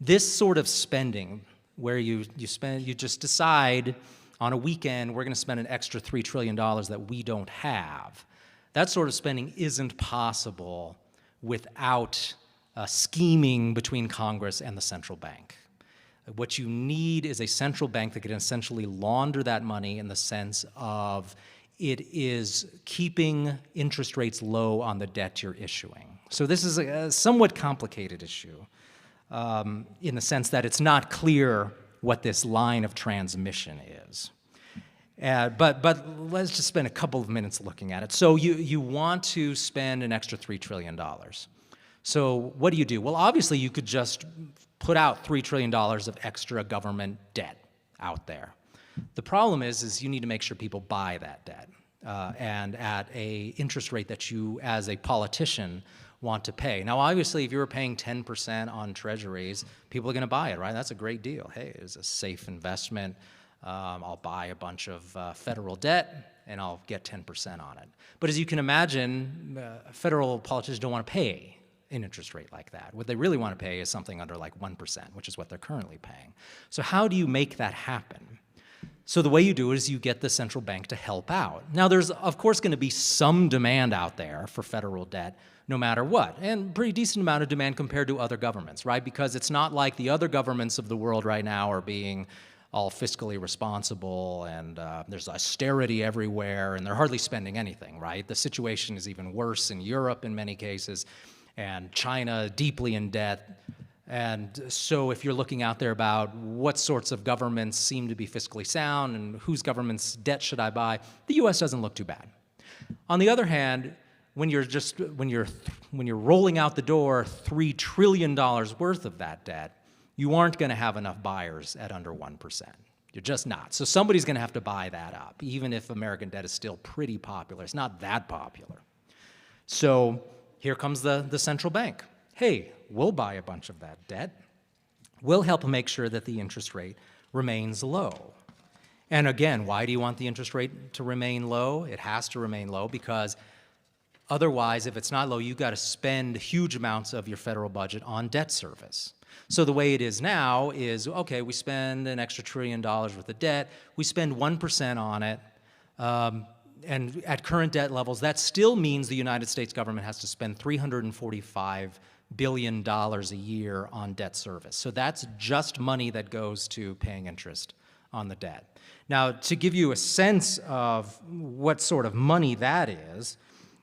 This sort of spending, where you just decide on a weekend we're going to spend an extra $3 trillion that we don't have. That sort of spending isn't possible without scheming between Congress and the central bank. What you need is a central bank that can essentially launder that money in the sense of it is keeping interest rates low on the debt you're issuing. So this is a somewhat complicated issue in the sense that it's not clear what this line of transmission is. But let's just spend a couple of minutes looking at it. So you want to spend an extra $3 trillion. So what do? Well, obviously you could just put out $3 trillion of extra government debt out there. The problem is you need to make sure people buy that debt and at a interest rate that you, as a politician, want to pay. Now, obviously, if you were paying 10% on treasuries, people are going to buy it, right? That's a great deal. Hey, it's a safe investment. I'll buy a bunch of federal debt, and I'll get 10% on it. But as you can imagine, federal politicians don't want to pay an interest rate like that. What they really want to pay is something under like 1%, which is what they're currently paying. So how do you make that happen? So the way you do it is you get the central bank to help out. Now, there's, of course, going to be some demand out there for federal debt no matter what, and pretty decent amount of demand compared to other governments, right? Because it's not like the other governments of the world right now are being all fiscally responsible and there's austerity everywhere and they're hardly spending anything, right? The situation is even worse in Europe in many cases, and China deeply in debt. And so if you're looking out there about what sorts of governments seem to be fiscally sound and whose government's debt should I buy, the US doesn't look too bad. On the other hand, when you're rolling out the door $3 trillion worth of that debt, you aren't going to have enough buyers at under 1%. You're just not. So somebody's going to have to buy that up, even if American debt is still pretty popular. It's not that popular. So here comes the central bank. Hey, we'll buy a bunch of that debt. We'll help make sure that the interest rate remains low. And again, why do you want the interest rate to remain low? It has to remain low because otherwise, if it's not low, you've got to spend huge amounts of your federal budget on debt service. So the way it is now is, okay, we spend an extra $1 trillion worth of debt, we spend 1% on it, and at current debt levels, that still means the United States government has to spend $345 billion a year on debt service. So that's just money that goes to paying interest on the debt. Now, to give you a sense of what sort of money that is,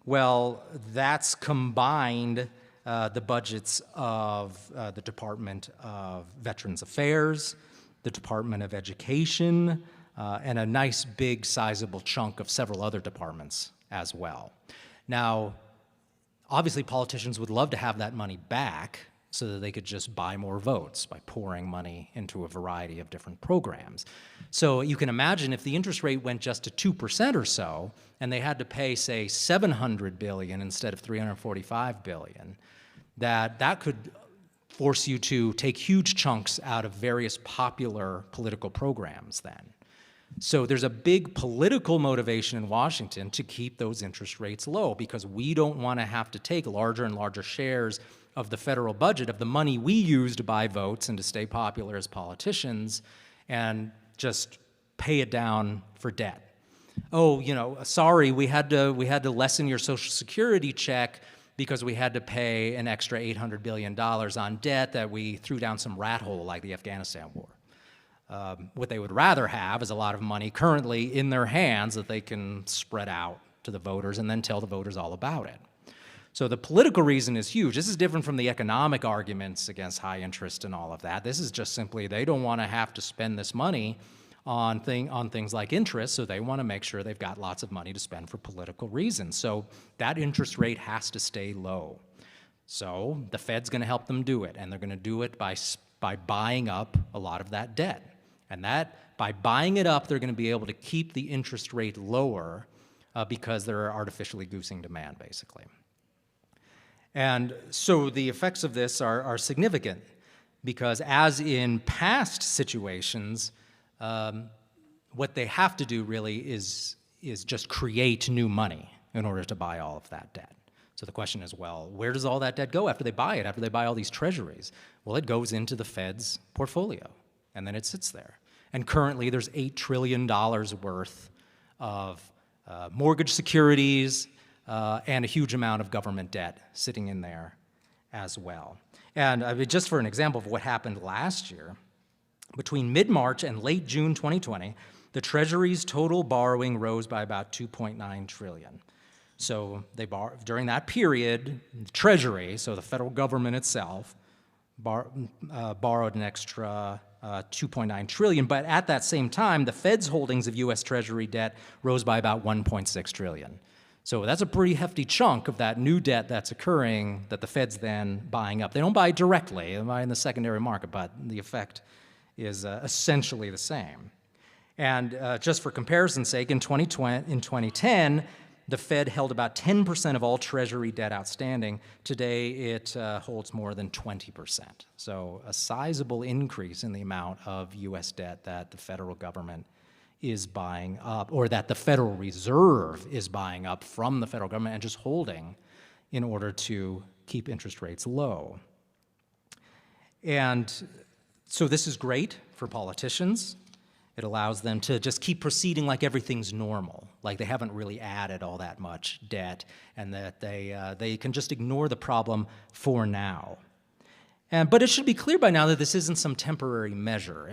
well, that's combined the budgets of the Department of Veterans Affairs, the Department of Education, and a nice big sizable chunk of several other departments as well. Now, obviously politicians would love to have that money back so that they could just buy more votes by pouring money into a variety of different programs. So you can imagine if the interest rate went just to 2% or so, and they had to pay, say, $700 billion instead of $345 billion, that could force you to take huge chunks out of various popular political programs then. So there's a big political motivation in Washington to keep those interest rates low because we don't want to have to take larger and larger shares of the federal budget, of the money we use to buy votes and to stay popular as politicians, and just pay it down for debt. Oh, you know, sorry, we had to lessen your Social Security check because we had to pay an extra $800 billion on debt that we threw down some rat hole like the Afghanistan war. What they would rather have is a lot of money currently in their hands that they can spread out to the voters and then tell the voters all about it. So the political reason is huge. This is different from the economic arguments against high interest and all of that. This is just simply they don't want to have to spend this money on things like interest, so they want to make sure they've got lots of money to spend for political reasons. So that interest rate has to stay low. So the Fed's going to help them do it, and they're going to do it by buying up a lot of that debt. And that, by buying it up, they're going to be able to keep the interest rate lower because they're artificially goosing demand, basically. And so the effects of this are significant because as in past situations, what they have to do really is just create new money in order to buy all of that debt. So the question is, well, where does all that debt go after they buy it, after they buy all these treasuries? Well, it goes into the Fed's portfolio, and then it sits there. And currently, there's $8 trillion worth of mortgage securities and a huge amount of government debt sitting in there as well. And just for an example of what happened last year, between mid-March and late June 2020, the Treasury's total borrowing rose by about $2.9 trillion. So during that period, the Treasury, so the federal government itself, borrowed an extra $2.9 trillion, but at that same time, the Fed's holdings of U.S. Treasury debt rose by about $1.6 trillion. So that's a pretty hefty chunk of that new debt that's occurring that the Fed's then buying up. They don't buy it directly, they buy in the secondary market, but the effect is essentially the same. And just for comparison's sake, in 2010, the Fed held about 10% of all Treasury debt outstanding. Today, it holds more than 20%. So a sizable increase in the amount of U.S. debt that the federal government is buying up, or that the Federal Reserve is buying up from the federal government and just holding in order to keep interest rates low. And so this is great for politicians. It allows them to just keep proceeding like everything's normal, like they haven't really added all that much debt, and that they can just ignore the problem for now. But it should be clear by now that this isn't some temporary measure.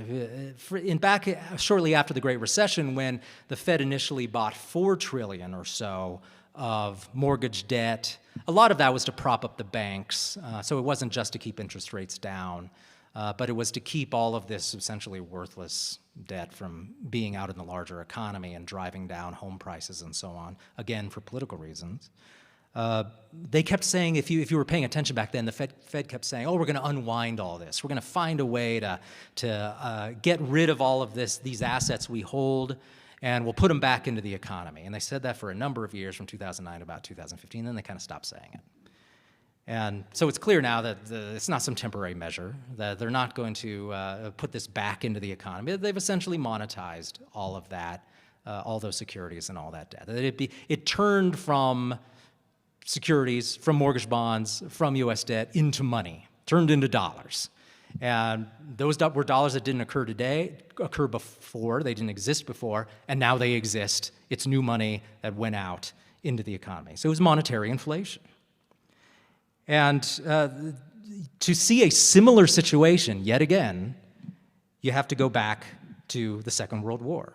Back shortly after the Great Recession, when the Fed initially bought $4 trillion or so of mortgage debt, a lot of that was to prop up the banks, so it wasn't just to keep interest rates down, but it was to keep all of this essentially worthless debt from being out in the larger economy and driving down home prices and so on, again, for political reasons. They kept saying, if you were paying attention back then, the Fed kept saying, oh, we're going to unwind all this. We're going to find a way to get rid of all of these assets we hold, and we'll put them back into the economy. And they said that for a number of years, from 2009 to about 2015, then they kind of stopped saying it. And so it's clear now that it's not some temporary measure, that they're not going to put this back into the economy. They've essentially monetized all of that, all those securities and all that debt. It turned from securities, from mortgage bonds, from US debt into money, turned into dollars. And those were dollars that didn't occur before, they didn't exist before, and now they exist. It's new money that went out into the economy. So it was monetary inflation. And to see a similar situation yet again, you have to go back to the Second World War.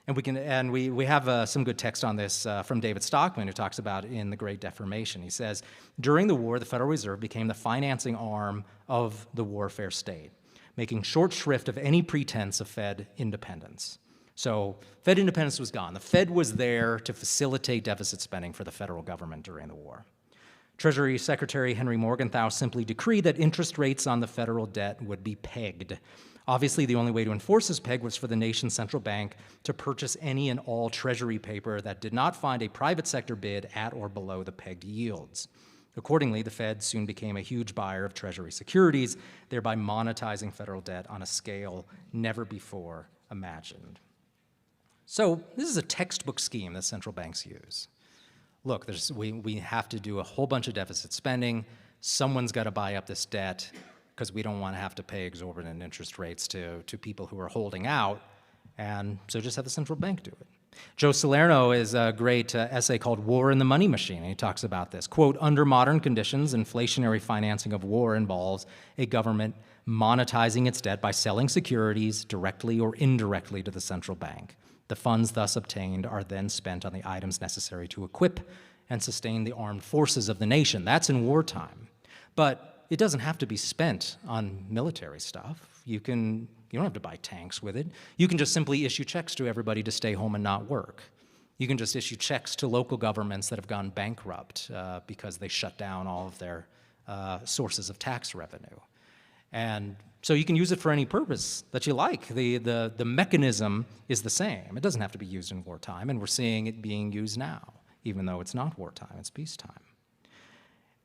And we have some good text on this from David Stockman, who talks about in The Great Deformation. He says, during the war, the Federal Reserve became the financing arm of the warfare state, making short shrift of any pretense of Fed independence. So Fed independence was gone. The Fed was there to facilitate deficit spending for the federal government during the war. Treasury Secretary Henry Morgenthau simply decreed that interest rates on the federal debt would be pegged. Obviously, the only way to enforce this peg was for the nation's central bank to purchase any and all Treasury paper that did not find a private sector bid at or below the pegged yields. Accordingly, the Fed soon became a huge buyer of Treasury securities, thereby monetizing federal debt on a scale never before imagined. So this is a textbook scheme that central banks use. Look, we have to do a whole bunch of deficit spending. Someone's got to buy up this debt because we don't want to have to pay exorbitant interest rates to people who are holding out, and so just have the central bank do it. Joe Salerno is a great essay called War in the Money Machine, and he talks about this. Quote, under modern conditions, inflationary financing of war involves a government monetizing its debt by selling securities directly or indirectly to the central bank. The funds thus obtained are then spent on the items necessary to equip and sustain the armed forces of the nation. That's in wartime. But it doesn't have to be spent on military stuff. You don't have to buy tanks with it. You can just simply issue checks to everybody to stay home and not work. You can just issue checks to local governments that have gone bankrupt because they shut down all of their sources of tax revenue. And so you can use it for any purpose that you like. The mechanism is the same. It doesn't have to be used in wartime, and we're seeing it being used now, even though it's not wartime, it's peacetime.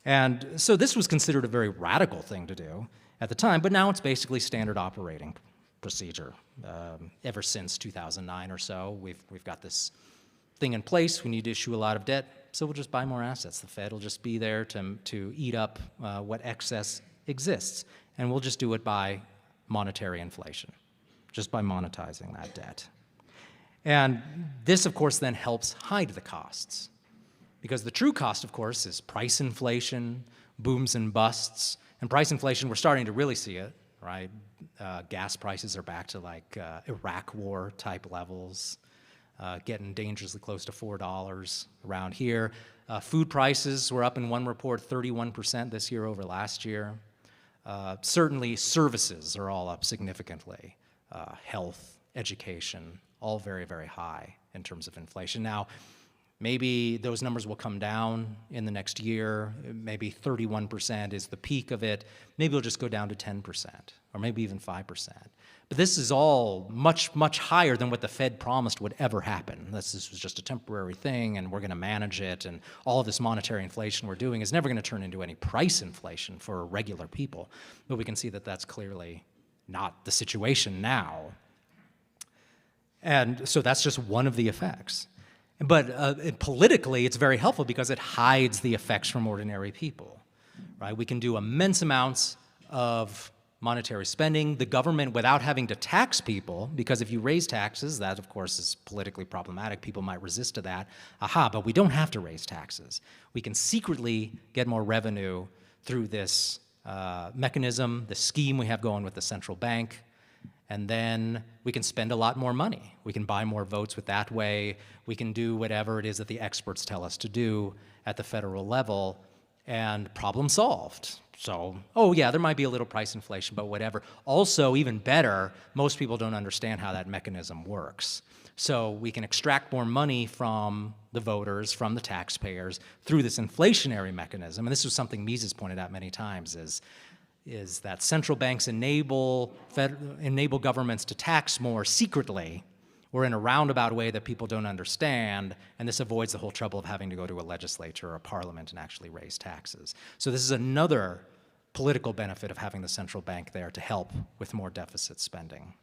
And so this was considered a very radical thing to do at the time, but now it's basically standard operating procedure. Ever since 2009 or so, we've got this thing in place. We need to issue a lot of debt, so we'll just buy more assets. The Fed will just be there to eat up what excess exists. And we'll just do it by monetary inflation, just by monetizing that debt. And this, of course, then helps hide the costs. Because the true cost, of course, is price inflation, booms and busts. And price inflation, we're starting to really see it, right? Gas prices are back to like Iraq war type levels, getting dangerously close to $4 around here. Food prices were up in one report 31% this year over last year. Certainly services are all up significantly. Health, education, all very, very high in terms of inflation. Now, maybe those numbers will come down in the next year. Maybe 31% is the peak of it. Maybe it'll just go down to 10%, or maybe even 5%. But this is all much, much higher than what the Fed promised would ever happen. This was just a temporary thing, and we're going to manage it, and all of this monetary inflation we're doing is never going to turn into any price inflation for regular people. But we can see that that's clearly not the situation now. And so that's just one of the effects. But politically, it's very helpful because it hides the effects from ordinary people, right? We can do immense amounts of monetary spending, the government without having to tax people, because if you raise taxes, that of course is politically problematic. People might resist to that. But we don't have to raise taxes. We can secretly get more revenue through this mechanism, the scheme we have going with the central bank, and then we can spend a lot more money. We can buy more votes with that way. We can do whatever it is that the experts tell us to do at the federal level, and problem solved. So, oh yeah, there might be a little price inflation, but whatever. Also, even better, most people don't understand how that mechanism works. So we can extract more money from the voters, from the taxpayers, through this inflationary mechanism. And this was something Mises pointed out many times, is that central banks enable governments to tax more secretly or in a roundabout way that people don't understand, and this avoids the whole trouble of having to go to a legislature or a parliament and actually raise taxes. So this is another political benefit of having the central bank there to help with more deficit spending.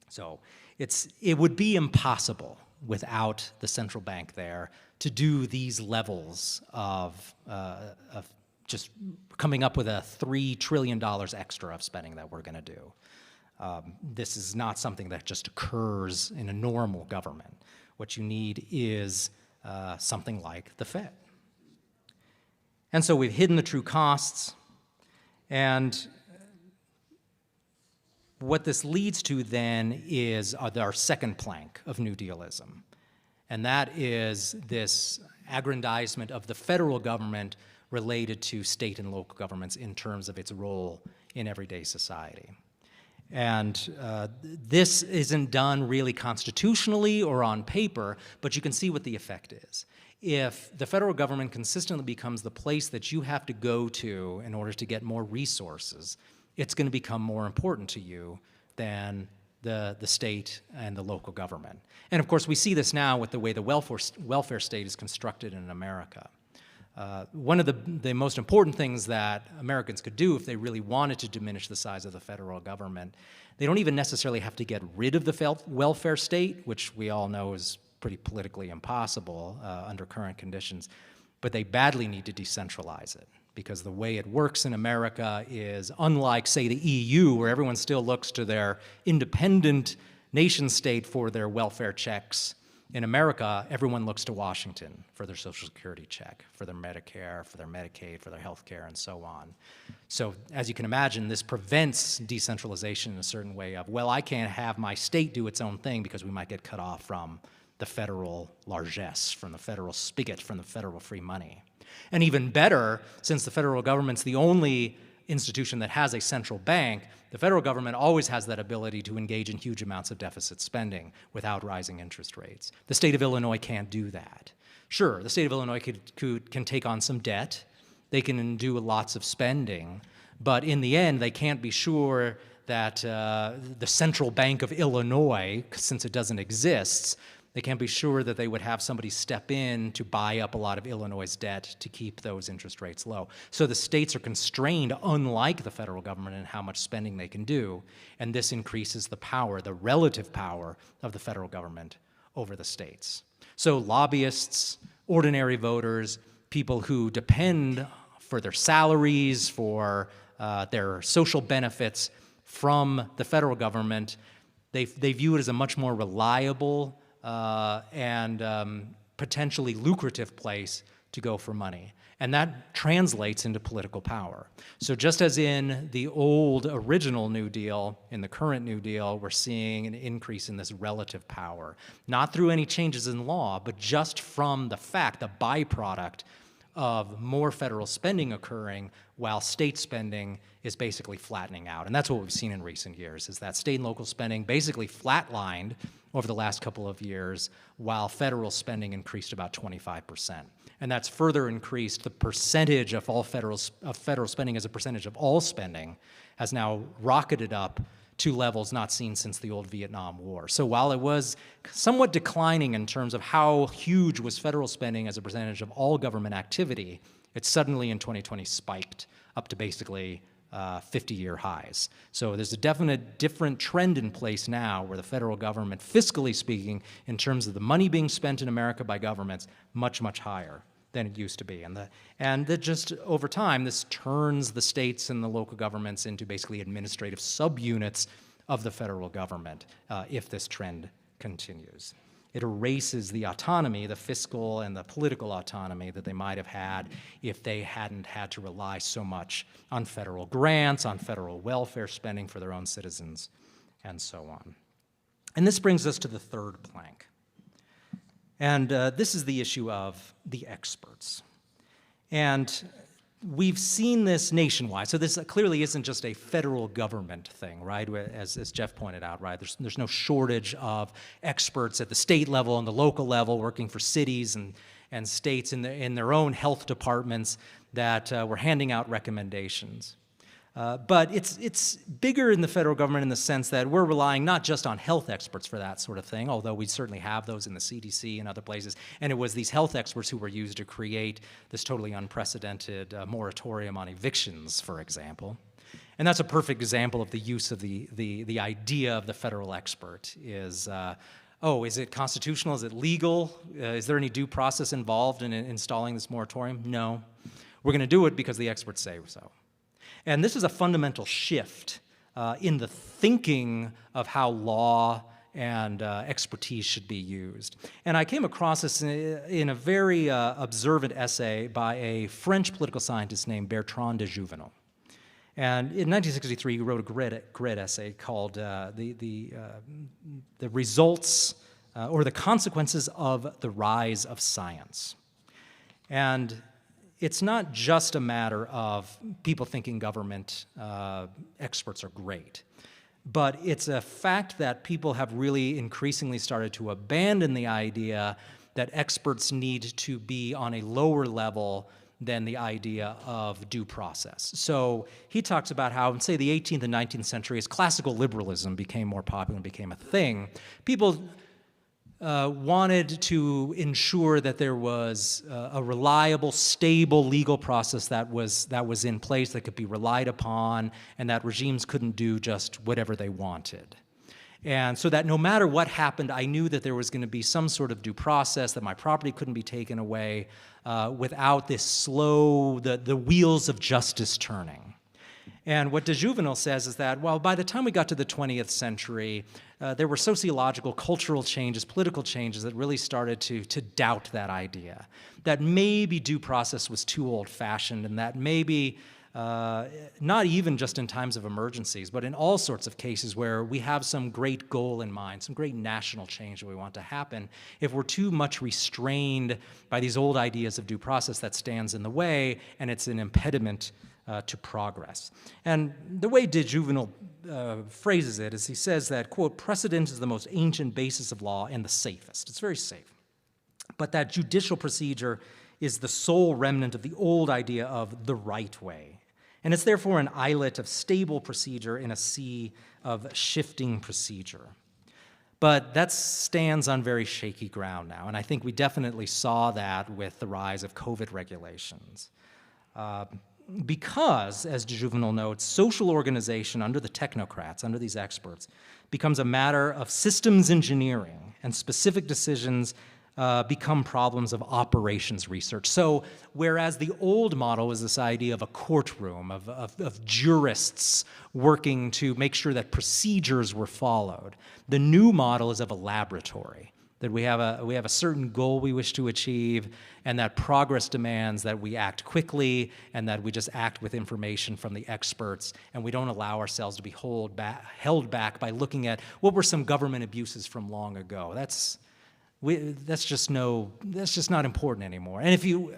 So it would be impossible without the central bank there to do these levels of just coming up with a $3 trillion extra of spending that we're going to do. This is not something that just occurs in a normal government. What you need is something like the Fed. And so we've hidden the true costs, and what this leads to then is our second plank of New Dealism, and that is this aggrandizement of the federal government related to state and local governments in terms of its role in everyday society. And this isn't done really constitutionally or on paper, but you can see what the effect is. If the federal government consistently becomes the place that you have to go to in order to get more resources, it's going to become more important to you than the state and the local government. And of course, we see this now with the way the welfare state is constructed in America. One of the most important things that Americans could do if they really wanted to diminish the size of the federal government, they don't even necessarily have to get rid of the welfare state, which we all know is pretty politically impossible under current conditions, but they badly need to decentralize it, because the way it works in America is unlike, say, the EU, where everyone still looks to their independent nation state for their welfare checks. In America, everyone looks to Washington for their Social Security check, for their Medicare, for their Medicaid, for their health care, and so on. So as you can imagine, this prevents decentralization in a certain way of, well, I can't have my state do its own thing because we might get cut off from the federal largesse, from the federal spigot, from the federal free money. And even better, since the federal government's the only institution that has a central bank, the federal government always has that ability to engage in huge amounts of deficit spending without rising interest rates. The state of Illinois can't do that. Sure, the state of Illinois can take on some debt, they can do lots of spending, but in the end, they can't be sure that the central bank of Illinois, since it doesn't exist, they can't be sure that they would have somebody step in to buy up a lot of Illinois' debt to keep those interest rates low. So the states are constrained, unlike the federal government, in how much spending they can do, and this increases the power, the relative power of the federal government over the states. So lobbyists, ordinary voters, people who depend for their salaries, for their social benefits from the federal government, they view it as a much more reliable and potentially lucrative place to go for money. And that translates into political power. So just as in the old original New Deal, in the current New Deal, we're seeing an increase in this relative power, not through any changes in law, but just from the fact, the byproduct of more federal spending occurring while state spending is basically flattening out. And that's what we've seen in recent years, is that state and local spending basically flatlined over the last couple of years, while federal spending increased about 25%. And that's further increased the percentage of all federal spending as a percentage of all spending has now rocketed up to levels not seen since the old Vietnam War. So while it was somewhat declining in terms of how huge was federal spending as a percentage of all government activity, it suddenly in 2020 spiked up to basically 50-year highs. So there's a definite different trend in place now where the federal government, fiscally speaking, in terms of the money being spent in America by governments, much, much higher than it used to be. And that just over time, this turns the states and the local governments into basically administrative subunits of the federal government if this trend continues. It erases the autonomy, the fiscal and the political autonomy that they might have had if they hadn't had to rely so much on federal grants, on federal welfare spending for their own citizens, and so on. And this brings us to the third plank. And this is the issue of the experts. And we've seen this nationwide. So this clearly isn't just a federal government thing, right? As Jeff pointed out, right? There's no shortage of experts at the state level and the local level working for cities and states in their own health departments that were handing out recommendations. But it's bigger in the federal government in the sense that we're relying not just on health experts for that sort of thing, although we certainly have those in the CDC and other places. And it was these health experts who were used to create this totally unprecedented moratorium on evictions, for example. And that's a perfect example of the use of the idea of the federal expert is, is it constitutional? Is it legal? Is there any due process involved in installing this moratorium? No. We're going to do it because the experts say so. And this is a fundamental shift in the thinking of how law and expertise should be used. And I came across this in a very observant essay by a French political scientist named Bertrand de Jouvenel. And in 1963, he wrote a great essay called the Results or the Consequences of the Rise of Science. And it's not just a matter of people thinking government experts are great, but it's a fact that people have really increasingly started to abandon the idea that experts need to be on a lower level than the idea of due process. So he talks about how in, say, the 18th and 19th century, as classical liberalism became more popular and became a thing, people wanted to ensure that there was a reliable, stable legal process that was in place that could be relied upon, and that regimes couldn't do just whatever they wanted. And so that no matter what happened, I knew that there was going to be some sort of due process, that my property couldn't be taken away without this slow, the wheels of justice turning. And what de Jouvenel says is that, well, by the time we got to the 20th century, there were sociological, cultural changes, political changes that really started to doubt that idea, that maybe due process was too old-fashioned, and that maybe not even just in times of emergencies, but in all sorts of cases where we have some great goal in mind, some great national change that we want to happen, if we're too much restrained by these old ideas of due process, that stands in the way, and it's an impediment to progress. And the way de Jouvenel phrases it is he says that, quote, precedent is the most ancient basis of law and the safest. It's very safe. But that judicial procedure is the sole remnant of the old idea of the right way. And it's therefore an islet of stable procedure in a sea of shifting procedure. But that stands on very shaky ground now, and I think we definitely saw that with the rise of COVID regulations. Because, as de Jouvenel notes, social organization under the technocrats, under these experts, becomes a matter of systems engineering, and specific decisions become problems of operations research. So whereas the old model was this idea of a courtroom, of jurists working to make sure that procedures were followed, the new model is of a laboratory, that we have a certain goal we wish to achieve, and that progress demands that we act quickly and that we just act with information from the experts, and we don't allow ourselves to be held back by looking at what were some government abuses from long ago. That's just not important anymore. And if you,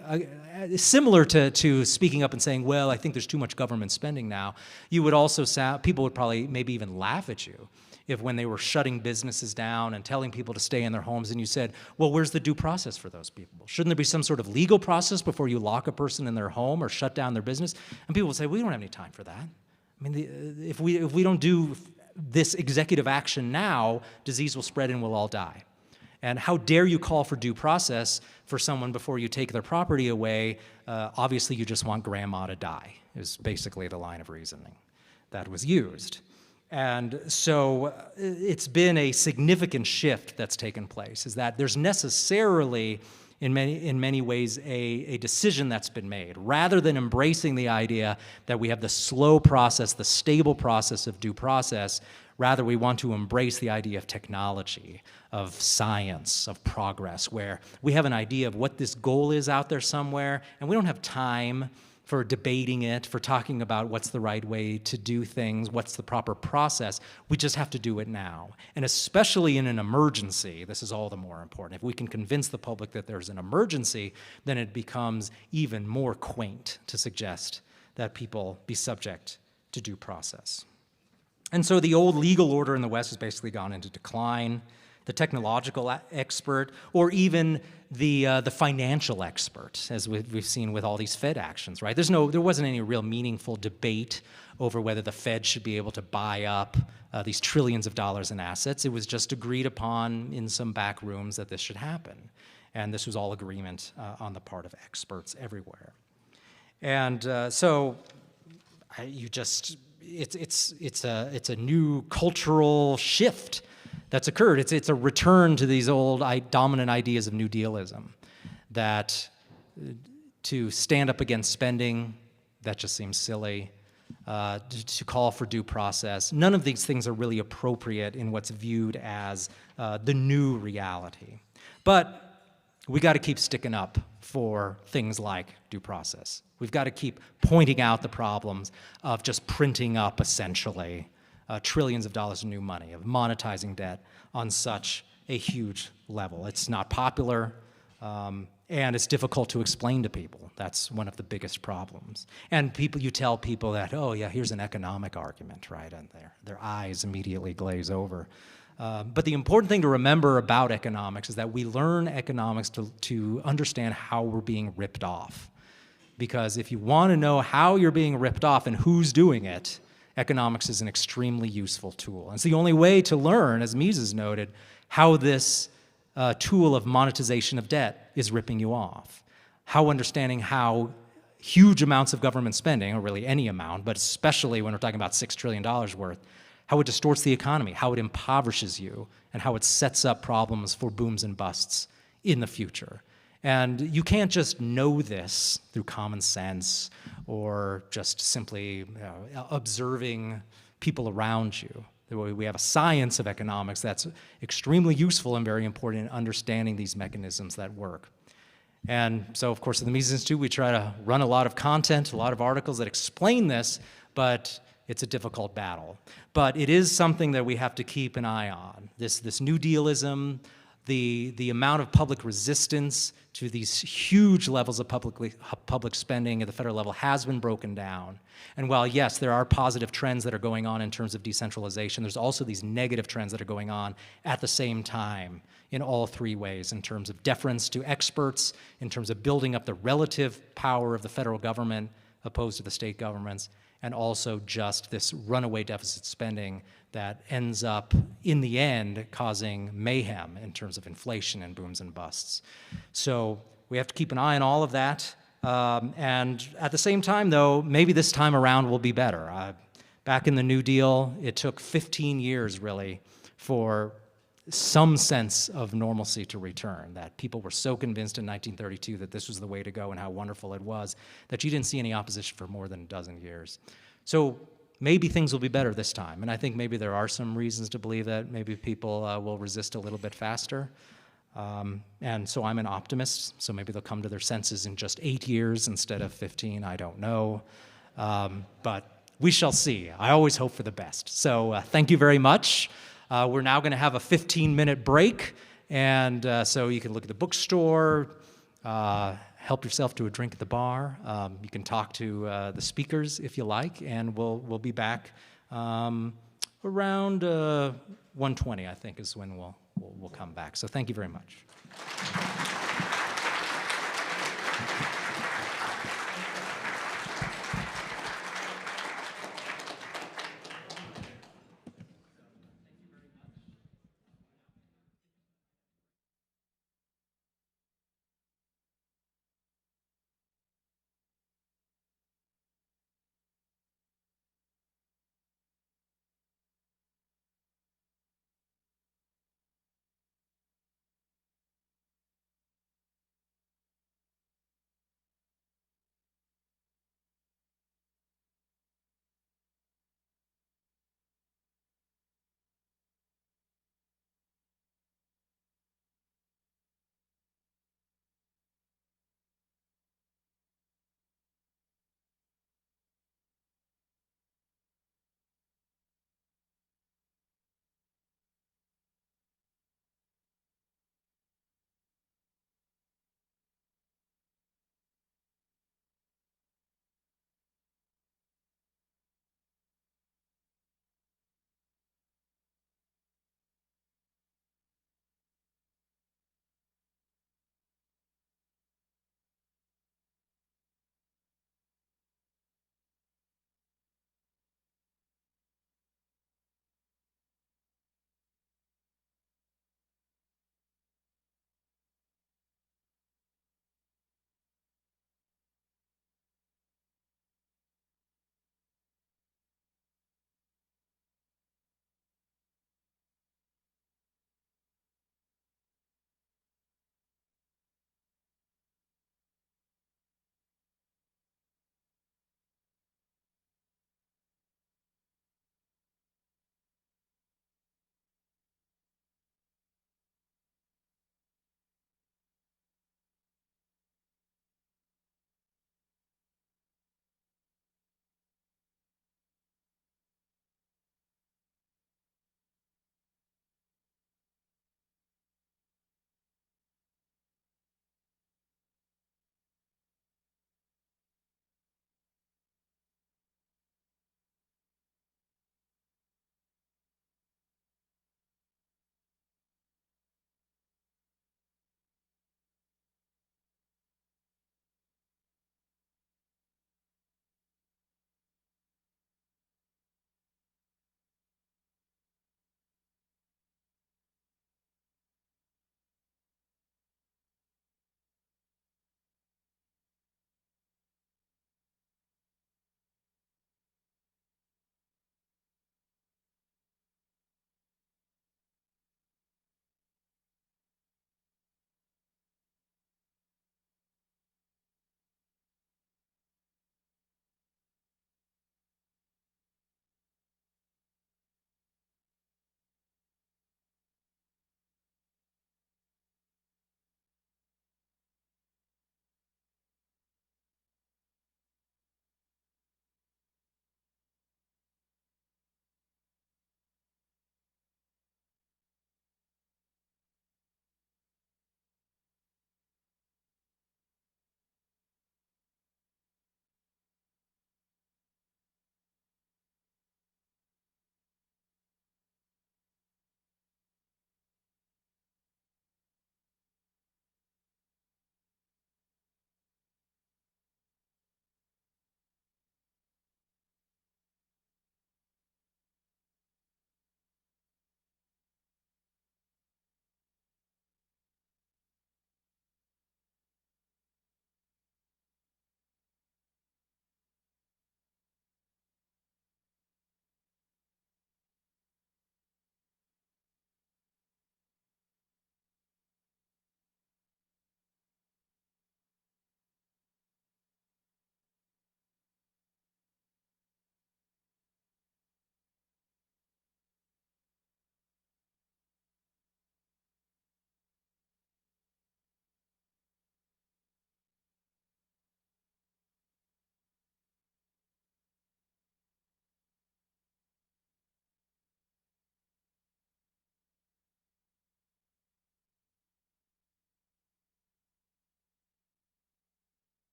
similar to speaking up and saying, well, I think there's too much government spending now, you would also people would probably maybe even laugh at you if when they were shutting businesses down and telling people to stay in their homes and you said, well, where's the due process for those people? Shouldn't there be some sort of legal process before you lock a person in their home or shut down their business? And people would say, we don't have any time for that. I mean, if we don't do this executive action now, disease will spread and we'll all die. And how dare you call for due process for someone before you take their property away? Obviously, you just want grandma to die, is basically the line of reasoning that was used. And so it's been a significant shift that's taken place, is that there's necessarily, in many ways, a decision that's been made. Rather than embracing the idea that we have the slow process, the stable process of due process, rather we want to embrace the idea of technology, of science, of progress, where we have an idea of what this goal is out there somewhere, and we don't have time for debating it, for talking about what's the right way to do things, what's the proper process. We just have to do it now. And especially in an emergency, this is all the more important. If we can convince the public that there's an emergency, then it becomes even more quaint to suggest that people be subject to due process. And so the old legal order in the West has basically gone into decline. the technological expert, or even the financial expert, as we've seen with all these Fed actions, right? There wasn't any real meaningful debate over whether the Fed should be able to buy up these trillions of dollars in assets. It was just agreed upon in some back rooms that this should happen. And this was all agreement on the part of experts everywhere. And it's a new cultural shift that's occurred. It's a return to these old dominant ideas of New Dealism, that to stand up against spending, that just seems silly. To call for due process, none of these things are really appropriate in what's viewed as the new reality. But we got to keep sticking up for things like due process. We've got to keep pointing out the problems of just printing up, essentially, trillions of dollars of new money, of monetizing debt on such a huge level. It's not popular, and it's difficult to explain to people. That's one of the biggest problems. And you tell people that, oh yeah, here's an economic argument, right? And their eyes immediately glaze over. But the important thing to remember about economics is that we learn economics to understand how we're being ripped off. Because if you want to know how you're being ripped off and who's doing it, economics is an extremely useful tool. And it's the only way to learn, as Mises noted, how this tool of monetization of debt is ripping you off. Understanding how huge amounts of government spending, or really any amount, but especially when we're talking about $6 trillion worth, how it distorts the economy, how it impoverishes you, and how it sets up problems for booms and busts in the future. And you can't just know this through common sense or just simply observing people around you. We have a science of economics that's extremely useful and very important in understanding these mechanisms that work. And so, of course, at the Mises Institute, we try to run a lot of content, a lot of articles that explain this, but it's a difficult battle. But it is something that we have to keep an eye on. This New Dealism, the amount of public resistance to these huge levels of public spending at the federal level has been broken down. And while, yes, there are positive trends that are going on in terms of decentralization, there's also these negative trends that are going on at the same time in all three ways, in terms of deference to experts, in terms of building up the relative power of the federal government opposed to the state governments, and also just this runaway deficit spending that ends up, in the end, causing mayhem in terms of inflation and booms and busts. So we have to keep an eye on all of that. And at the same time, though, maybe this time around will be better. Back in the New Deal, it took 15 years, really, for some sense of normalcy to return, that people were so convinced in 1932 that this was the way to go and how wonderful it was, that you didn't see any opposition for more than a dozen years. So maybe things will be better this time, and I think maybe there are some reasons to believe that maybe people will resist a little bit faster. And so I'm an optimist, so maybe they'll come to their senses in just 8 years instead of 15, I don't know. But we shall see. I always hope for the best. So thank you very much. We're now going to have a 15-minute break, and so you can look at the bookstore, help yourself to a drink at the bar. You can talk to the speakers if you like, and we'll be back around 1:20, I think, is when we'll come back. So thank you very much.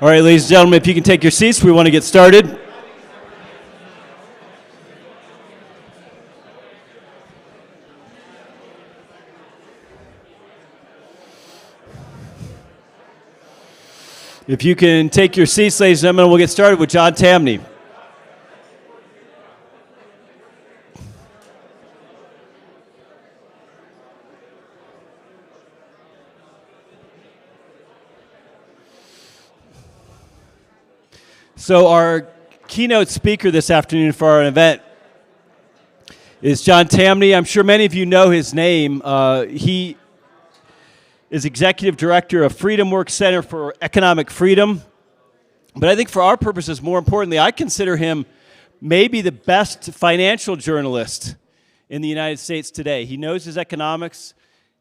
All right, ladies and gentlemen, if you can take your seats, we want to get started. If you can take your seats, ladies and gentlemen, we'll get started with John Tamny. So our keynote speaker this afternoon for our event is John Tamny. I'm sure many of you know his name. He is Executive Director of Freedom Works Center for Economic Freedom. But I think for our purposes, more importantly, I consider him maybe the best financial journalist in the United States today. He knows his economics,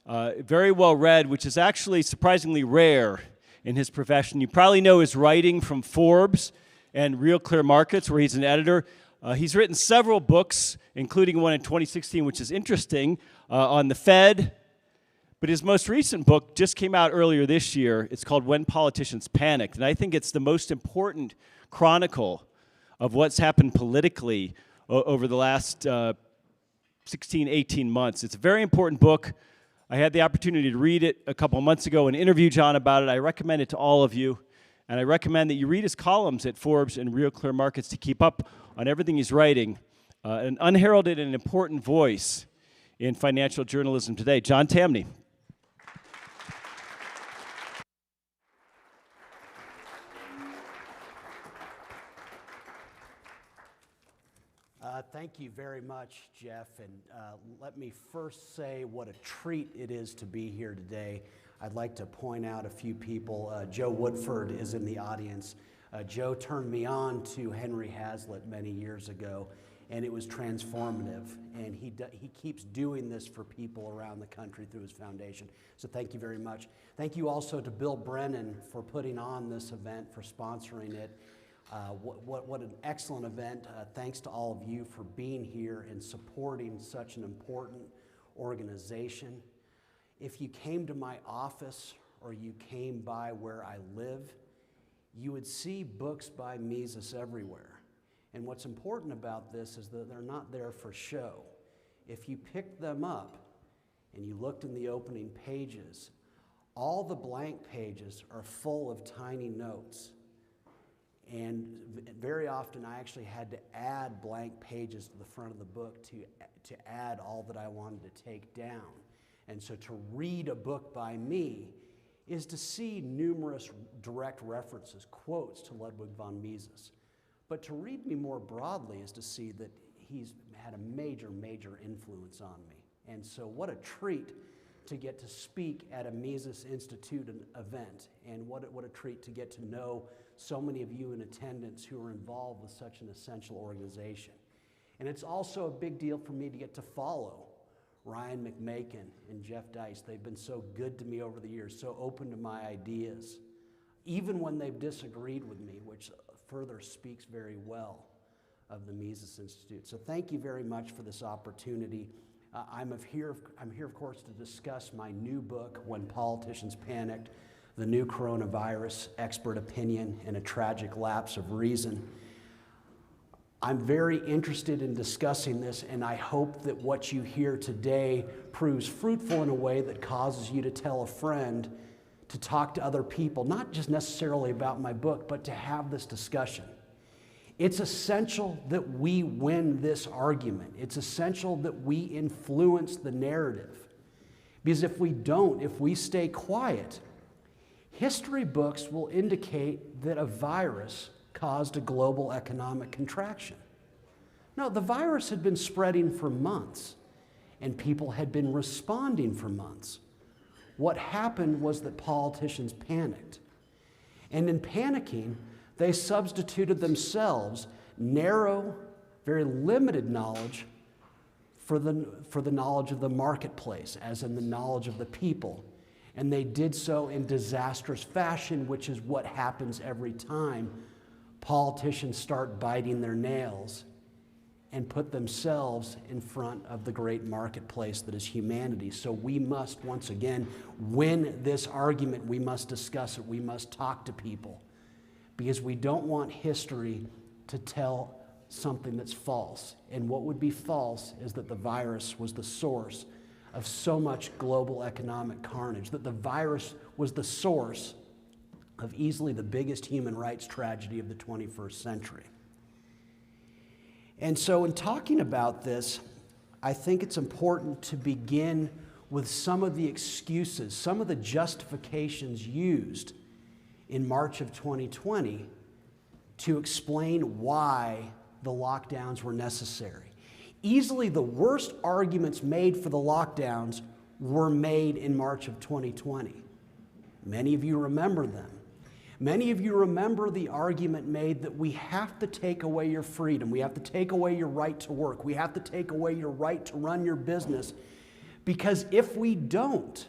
very well read, which is actually surprisingly rare in his profession. You probably know his writing from Forbes and Real Clear Markets, where he's an editor. He's written several books, including one in 2016, which is interesting, on the Fed. But his most recent book just came out earlier this year. It's called When Politicians Panicked. And I think it's the most important chronicle of what's happened politically over the last 16, 18 months. It's a very important book. I had the opportunity to read it a couple of months ago and interview John about it. I recommend it to all of you. And I recommend that you read his columns at Forbes and Real Clear Markets to keep up on everything he's writing. An unheralded and important voice in financial journalism today. John Tamny. Thank you very much, Jeff, and let me first say what a treat it is to be here today. I'd like to point out a few people. Joe Woodford is in the audience. Joe turned me on to Henry Hazlitt many years ago, and it was transformative, and he keeps doing this for people around the country through his foundation. So thank you very much. Thank you also to Bill Brennan for putting on this event, for sponsoring it. What an excellent event. Thanks to all of you for being here and supporting such an important organization. If you came to my office or you came by where I live, you would see books by Mises everywhere. And what's important about this is that they're not there for show. If you picked them up and you looked in the opening pages, all the blank pages are full of tiny notes. And very often I actually had to add blank pages to the front of the book to add all that I wanted to take down. And so to read a book by me is to see numerous direct references, quotes to Ludwig von Mises. But to read me more broadly is to see that he's had a major, major influence on me. And so what a treat to get to speak at a Mises Institute event, and what a treat to get to know so many of you in attendance who are involved with such an essential organization. And it's also a big deal for me to get to follow Ryan McMaken and Jeff Dice. They've been so good to me over the years, so open to my ideas, even when they've disagreed with me, which further speaks very well of the Mises Institute. So thank you very much for this opportunity. I'm here, of course, to discuss my new book, When Politicians Panicked, the New Coronavirus, Expert Opinion, and a Tragic Lapse of Reason. I'm very interested in discussing this, and I hope that what you hear today proves fruitful in a way that causes you to tell a friend, to talk to other people, not just necessarily about my book, but to have this discussion. It's essential that we win this argument. It's essential that we influence the narrative. Because if we don't, if we stay quiet, history books will indicate that a virus caused a global economic contraction. No, the virus had been spreading for months, and people had been responding for months. What happened was that politicians panicked. And in panicking, they substituted themselves narrow, very limited knowledge for the knowledge of the marketplace, as in the knowledge of the people. And they did so in disastrous fashion, which is what happens every time politicians start biting their nails and put themselves in front of the great marketplace that is humanity. So we must, once again, win this argument. We must discuss it. We must talk to people. because we don't want history to tell something that's false. And what would be false is that the virus was the source of so much global economic carnage, that the virus was the source of easily the biggest human rights tragedy of the 21st century. And so in talking about this, I think it's important to begin with some of the excuses, some of the justifications used in March of 2020 to explain why the lockdowns were necessary. Easily the worst arguments made for the lockdowns were made in March of 2020. Many of you remember them. Many of you remember the argument made that we have to take away your freedom, we have to take away your right to work, we have to take away your right to run your business, because if we don't,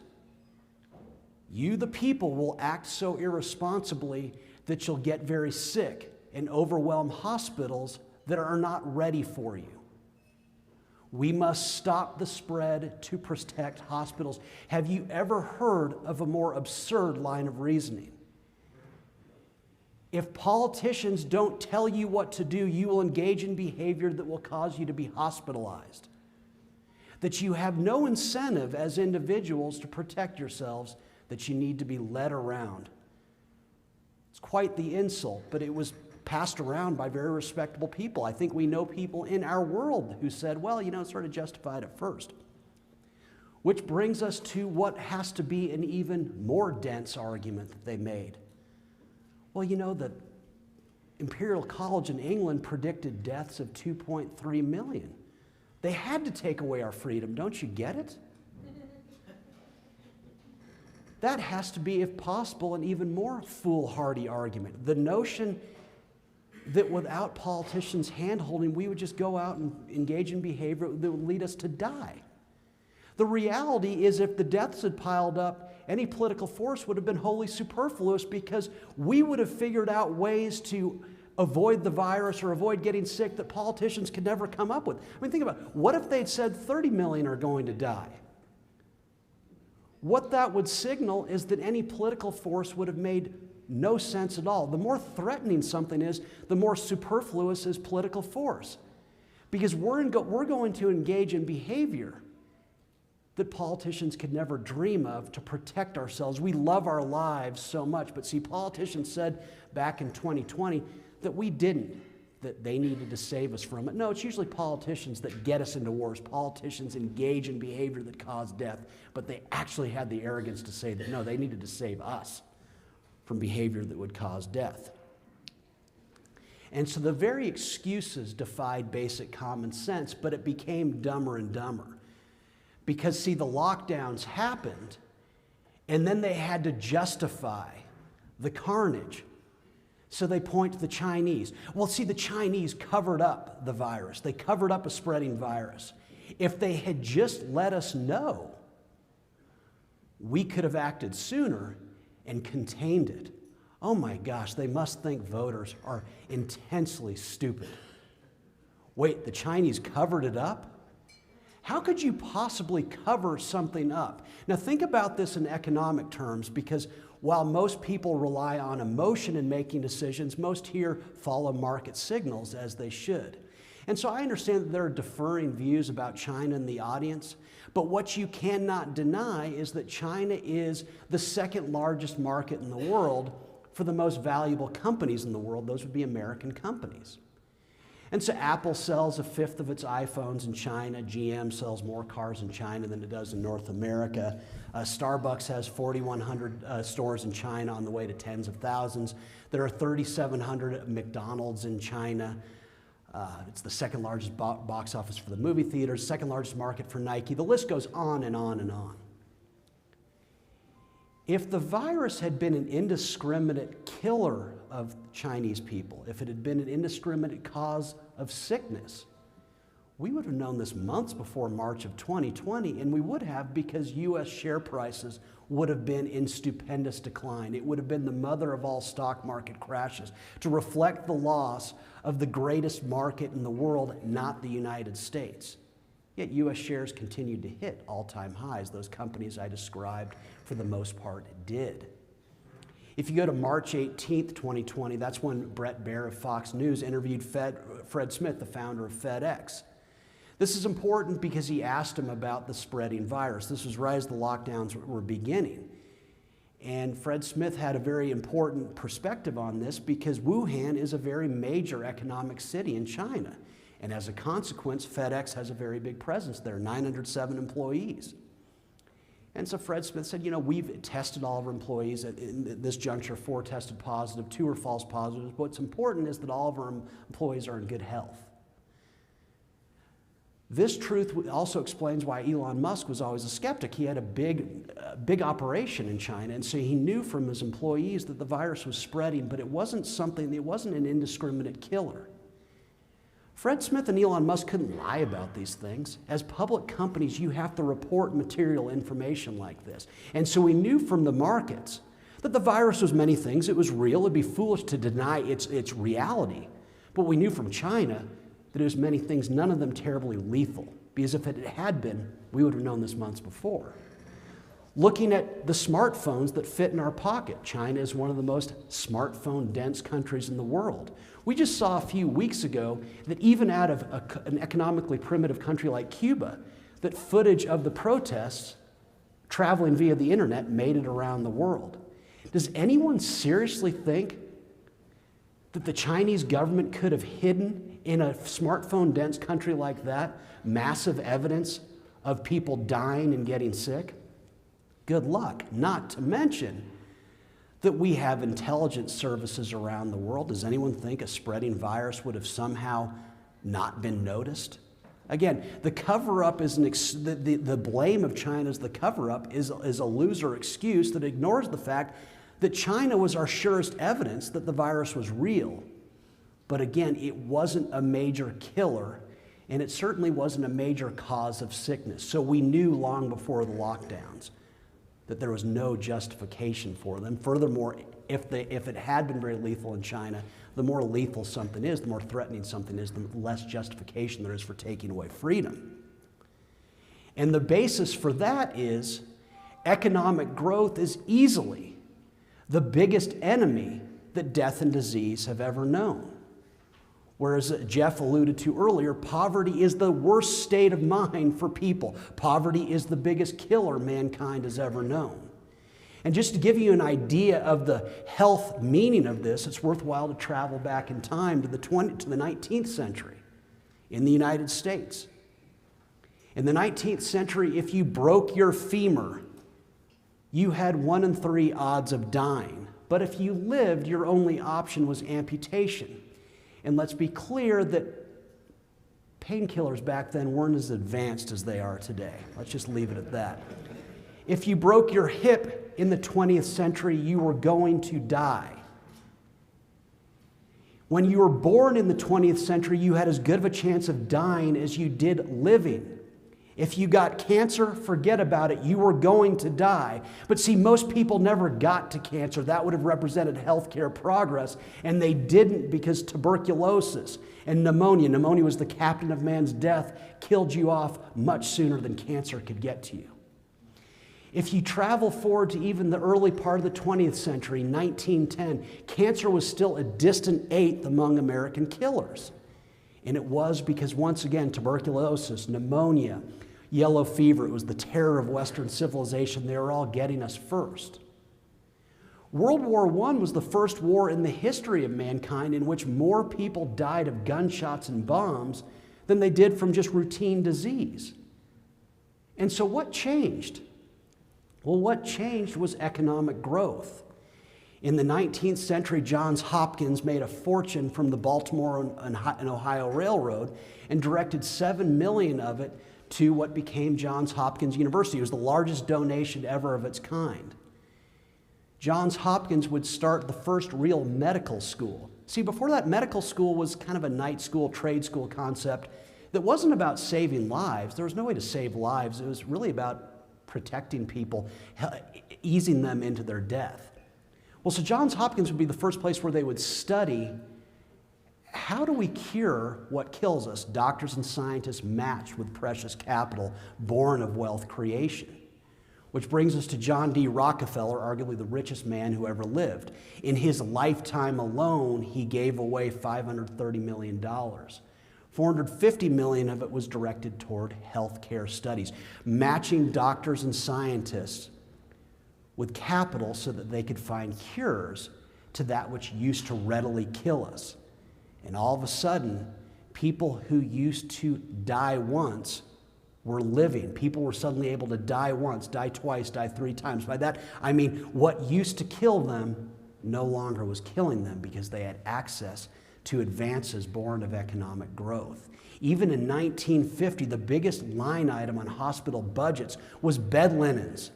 you, the people, will act so irresponsibly that you'll get very sick and overwhelm hospitals that are not ready for you. We must stop the spread to protect hospitals. Have you ever heard of a more absurd line of reasoning? If politicians don't tell you what to do, you will engage in behavior that will cause you to be hospitalized. That you have no incentive as individuals to protect yourselves, that you need to be led around. It's quite the insult, but it was passed around by very respectable people. I think we know people in our world who said, well, you know, it's sort of justified at first. Which brings us to what has to be an even more dense argument that they made. Well, you know, the Imperial College in England predicted deaths of 2.3 million. They had to take away our freedom. Don't you get it? That has to be, if possible, an even more foolhardy argument. The notion that without politicians' hand-holding, we would just go out and engage in behavior that would lead us to die. The reality is, if the deaths had piled up, any political force would have been wholly superfluous, because we would have figured out ways to avoid the virus or avoid getting sick that politicians could never come up with. I mean, think about it. What if they'd said 30 million are going to die? What that would signal is that any political force would have made no sense at all. The more threatening something is, the more superfluous is political force. Because we're going to engage in behavior that politicians could never dream of to protect ourselves. We love our lives so much, but see, politicians said back in 2020 that we didn't, that they needed to save us from it. No, it's usually politicians that get us into wars. Politicians engage in behavior that cause death, but they actually had the arrogance to say that, no, they needed to save us from behavior that would cause death. And so the very excuses defied basic common sense, but it became dumber and dumber. Because, see, the lockdowns happened, and then they had to justify the carnage. So they point to the Chinese. Well, see, the Chinese covered up the virus. They covered up a spreading virus. If they had just let us know, we could have acted sooner and contained it. Oh my gosh, they must think voters are intensely stupid. Wait, the Chinese covered it up? How could you possibly cover something up? Now think about this in economic terms, because while most people rely on emotion in making decisions, most here follow market signals, as they should. And so I understand that there are differing views about China in the audience, but what you cannot deny is that China is the second largest market in the world for the most valuable companies in the world. Those would be American companies. And so Apple sells a fifth of its iPhones in China. GM sells more cars in China than it does in North America. Starbucks has 4,100 stores in China, on the way to tens of thousands. There are 3,700 McDonald's in China. It's the second largest box office for the movie theaters, second largest market for Nike. The list goes on and on and on. If the virus had been an indiscriminate killer of Chinese people, if it had been an indiscriminate cause of sickness, we would have known this months before March of 2020, and we would have, because U.S. share prices would have been in stupendous decline. It would have been the mother of all stock market crashes, to reflect the loss of the greatest market in the world, not the United States. Yet U.S. shares continued to hit all-time highs. Those companies I described, for the most part, did. If you go to March 18th, 2020, that's when Brett Baer of Fox News interviewed Fred Smith, the founder of FedEx. This is important because he asked him about the spreading virus. This was right as the lockdowns were beginning. And Fred Smith had a very important perspective on this because Wuhan is a very major economic city in China. And as a consequence, FedEx has a very big presence there, 907 employees. And so Fred Smith said, you know, we've tested all of our employees. In this juncture, 4 tested positive, 2 are false positives. What's important is that all of our employees are in good health. This truth also explains why Elon Musk was always a skeptic. He had a big operation in China, and so he knew from his employees that the virus was spreading, but it wasn't an indiscriminate killer. Fred Smith and Elon Musk couldn't lie about these things. As public companies, you have to report material information like this. And so we knew from the markets that the virus was many things. It was real. It'd be foolish to deny its reality. But we knew from China that it was many things, none of them terribly lethal, because if it had been, we would have known this months before. Looking at the smartphones that fit in our pocket, China is one of the most smartphone-dense countries in the world. We just saw a few weeks ago that even out of an economically primitive country like Cuba, that footage of the protests traveling via the internet made it around the world. Does anyone seriously think that the Chinese government could have hidden in a smartphone-dense country like that massive evidence of people dying and getting sick? Good luck. Not to mention that we have intelligence services around the world. Does anyone think a spreading virus would have somehow not been noticed? Again, the cover-up is the blame of China's the cover-up is a loser excuse that ignores the fact that China was our surest evidence that the virus was real. But again, it wasn't a major killer, and it certainly wasn't a major cause of sickness. So we knew long before the lockdowns that there was no justification for them. Furthermore, if it had been very lethal in China, the more lethal something is, the more threatening something is, the less justification there is for taking away freedom. And the basis for that is economic growth is easily the biggest enemy that death and disease have ever known. Whereas Jeff alluded to earlier, poverty is the worst state of mind for people. Poverty is the biggest killer mankind has ever known. And just to give you an idea of the health meaning of this, it's worthwhile to travel back in time to the 19th century in the United States. In the 19th century, if you broke your femur, you had 1 in 3 odds of dying. But if you lived, your only option was amputation. And let's be clear that painkillers back then weren't as advanced as they are today. Let's just leave it at that. If you broke your hip in the 20th century, you were going to die. When you were born in the 20th century, you had as good of a chance of dying as you did living. If you got cancer, forget about it. You were going to die. But see, most people never got to cancer. That would have represented healthcare progress, and they didn't because tuberculosis and pneumonia was the captain of man's death, killed you off much sooner than cancer could get to you. If you travel forward to even the early part of the 20th century, 1910, cancer was still a distant 8th among American killers. And it was because, once again, tuberculosis, pneumonia, yellow fever, it was the terror of Western civilization. They were all getting us first. World War I was the first war in the history of mankind in which more people died of gunshots and bombs than they did from just routine disease. And so what changed? Well, what changed was economic growth. In the 19th century, Johns Hopkins made a fortune from the Baltimore and Ohio Railroad and directed $7 million of it to what became Johns Hopkins University. It was the largest donation ever of its kind. Johns Hopkins would start the first real medical school. See, before that, medical school was kind of a night school, trade school concept that wasn't about saving lives. There was no way to save lives. It was really about protecting people, easing them into their death. Well, so Johns Hopkins would be the first place where they would study how do we cure what kills us, doctors and scientists matched with precious capital born of wealth creation. Which brings us to John D. Rockefeller, arguably the richest man who ever lived. In his lifetime alone, he gave away $530 million. $450 million of it was directed toward healthcare studies, matching doctors and scientists with capital so that they could find cures to that which used to readily kill us. And all of a sudden, people who used to die once were living. People were suddenly able to die once, die twice, die 3 times. By that, I mean what used to kill them no longer was killing them because they had access to advances born of economic growth. Even in 1950, the biggest line item on hospital budgets was bed linens.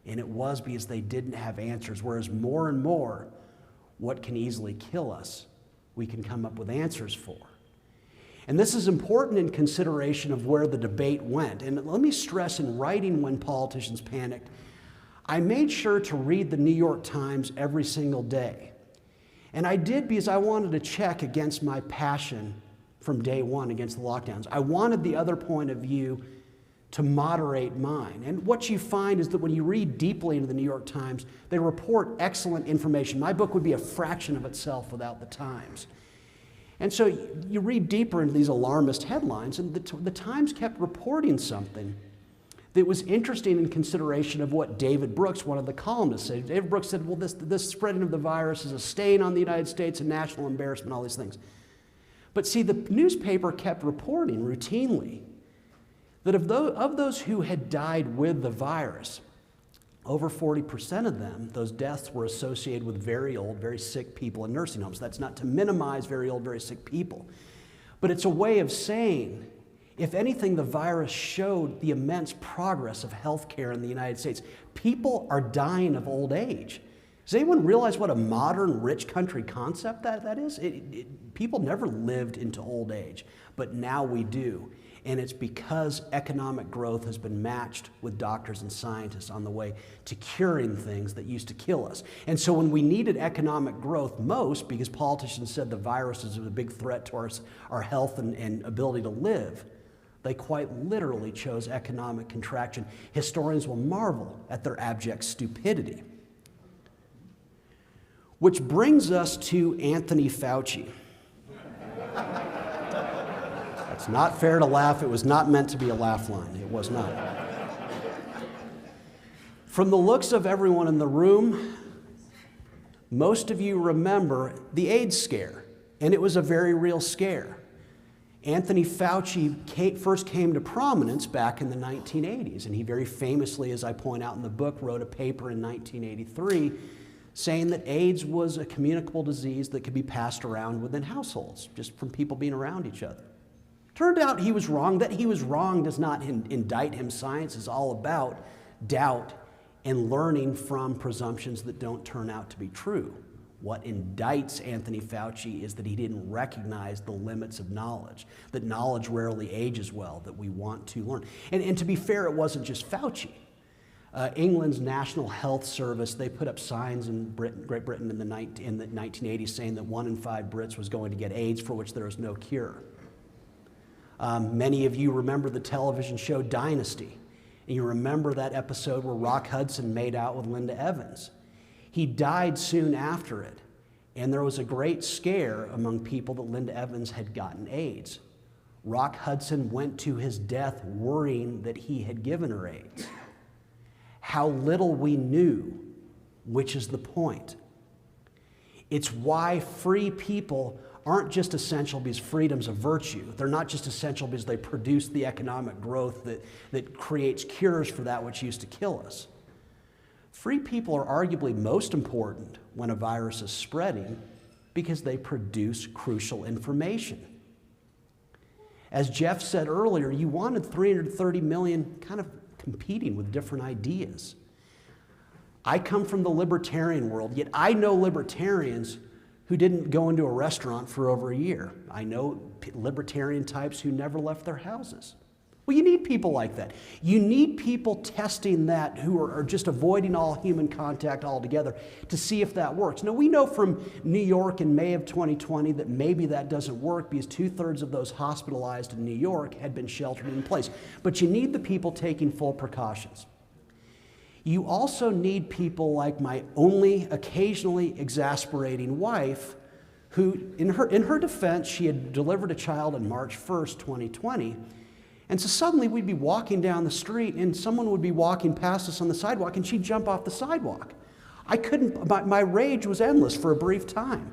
And it was because they didn't have answers, whereas more and more, what can easily kill us, we can come up with answers for. And this is important in consideration of where the debate went. And let me stress, in writing When Politicians Panicked, I made sure to read the New York Times every single day. And I did because I wanted to check against my passion from day one against the lockdowns. I wanted the other point of view to moderate mine. And what you find is that when you read deeply into the New York Times, they report excellent information. My book would be a fraction of itself without the Times. And so you read deeper into these alarmist headlines, and the Times kept reporting something that was interesting in consideration of what David Brooks, one of the columnists, said. David Brooks said, well, this spreading of the virus is a stain on the United States, a national embarrassment, all these things. But see, the newspaper kept reporting routinely that of those who had died with the virus, over 40% of them, those deaths were associated with very old, very sick people in nursing homes. That's not to minimize very old, very sick people. But it's a way of saying, if anything, the virus showed the immense progress of healthcare in the United States. People are dying of old age. Does anyone realize what a modern, rich country concept that is? People never lived into old age, but now we do. And it's because economic growth has been matched with doctors and scientists on the way to curing things that used to kill us. And so when we needed economic growth most, because politicians said the virus is a big threat to our health and ability to live, they quite literally chose economic contraction. Historians will marvel at their abject stupidity. Which brings us to Anthony Fauci. It's not fair to laugh. It was not meant to be a laugh line. It was not. From the looks of everyone in the room, most of you remember the AIDS scare, and it was a very real scare. Anthony Fauci first came to prominence back in the 1980s, and he very famously, as I point out in the book, wrote a paper in 1983 saying that AIDS was a communicable disease that could be passed around within households, just from people being around each other. Turned out he was wrong. That he was wrong does not indict him. Science is all about doubt and learning from presumptions that don't turn out to be true. What indicts Anthony Fauci is that he didn't recognize the limits of knowledge, that knowledge rarely ages well, that we want to learn. And to be fair, it wasn't just Fauci. England's National Health Service, they put up signs in Great Britain in the 1980s saying that 1 in 5 Brits was going to get AIDS, for which there was no cure. Many of you remember the television show Dynasty, and you remember that episode where Rock Hudson made out with Linda Evans. He died soon after it, and there was a great scare among people that Linda Evans had gotten AIDS. Rock Hudson went to his death worrying that he had given her AIDS. How little we knew, which is the point. It's why free people aren't just essential because freedom's a virtue. They're not just essential because they produce the economic growth that creates cures for that which used to kill us. Free people are arguably most important when a virus is spreading because they produce crucial information. As Jeff said earlier, you wanted 330 million kind of competing with different ideas. I come from the libertarian world, yet I know libertarians who didn't go into a restaurant for over a year. I know libertarian types who never left their houses. Well, you need people like that. You need people testing that who are just avoiding all human contact altogether to see if that works. Now, we know from New York in May of 2020 that maybe that doesn't work because 2/3 of those hospitalized in New York had been sheltered in place. But you need the people taking full precautions. You also need people like my only occasionally exasperating wife, who, in her defense, she had delivered a child on March 1st, 2020. And so suddenly we'd be walking down the street and someone would be walking past us on the sidewalk and she'd jump off the sidewalk. I couldn't, my rage was endless for a brief time.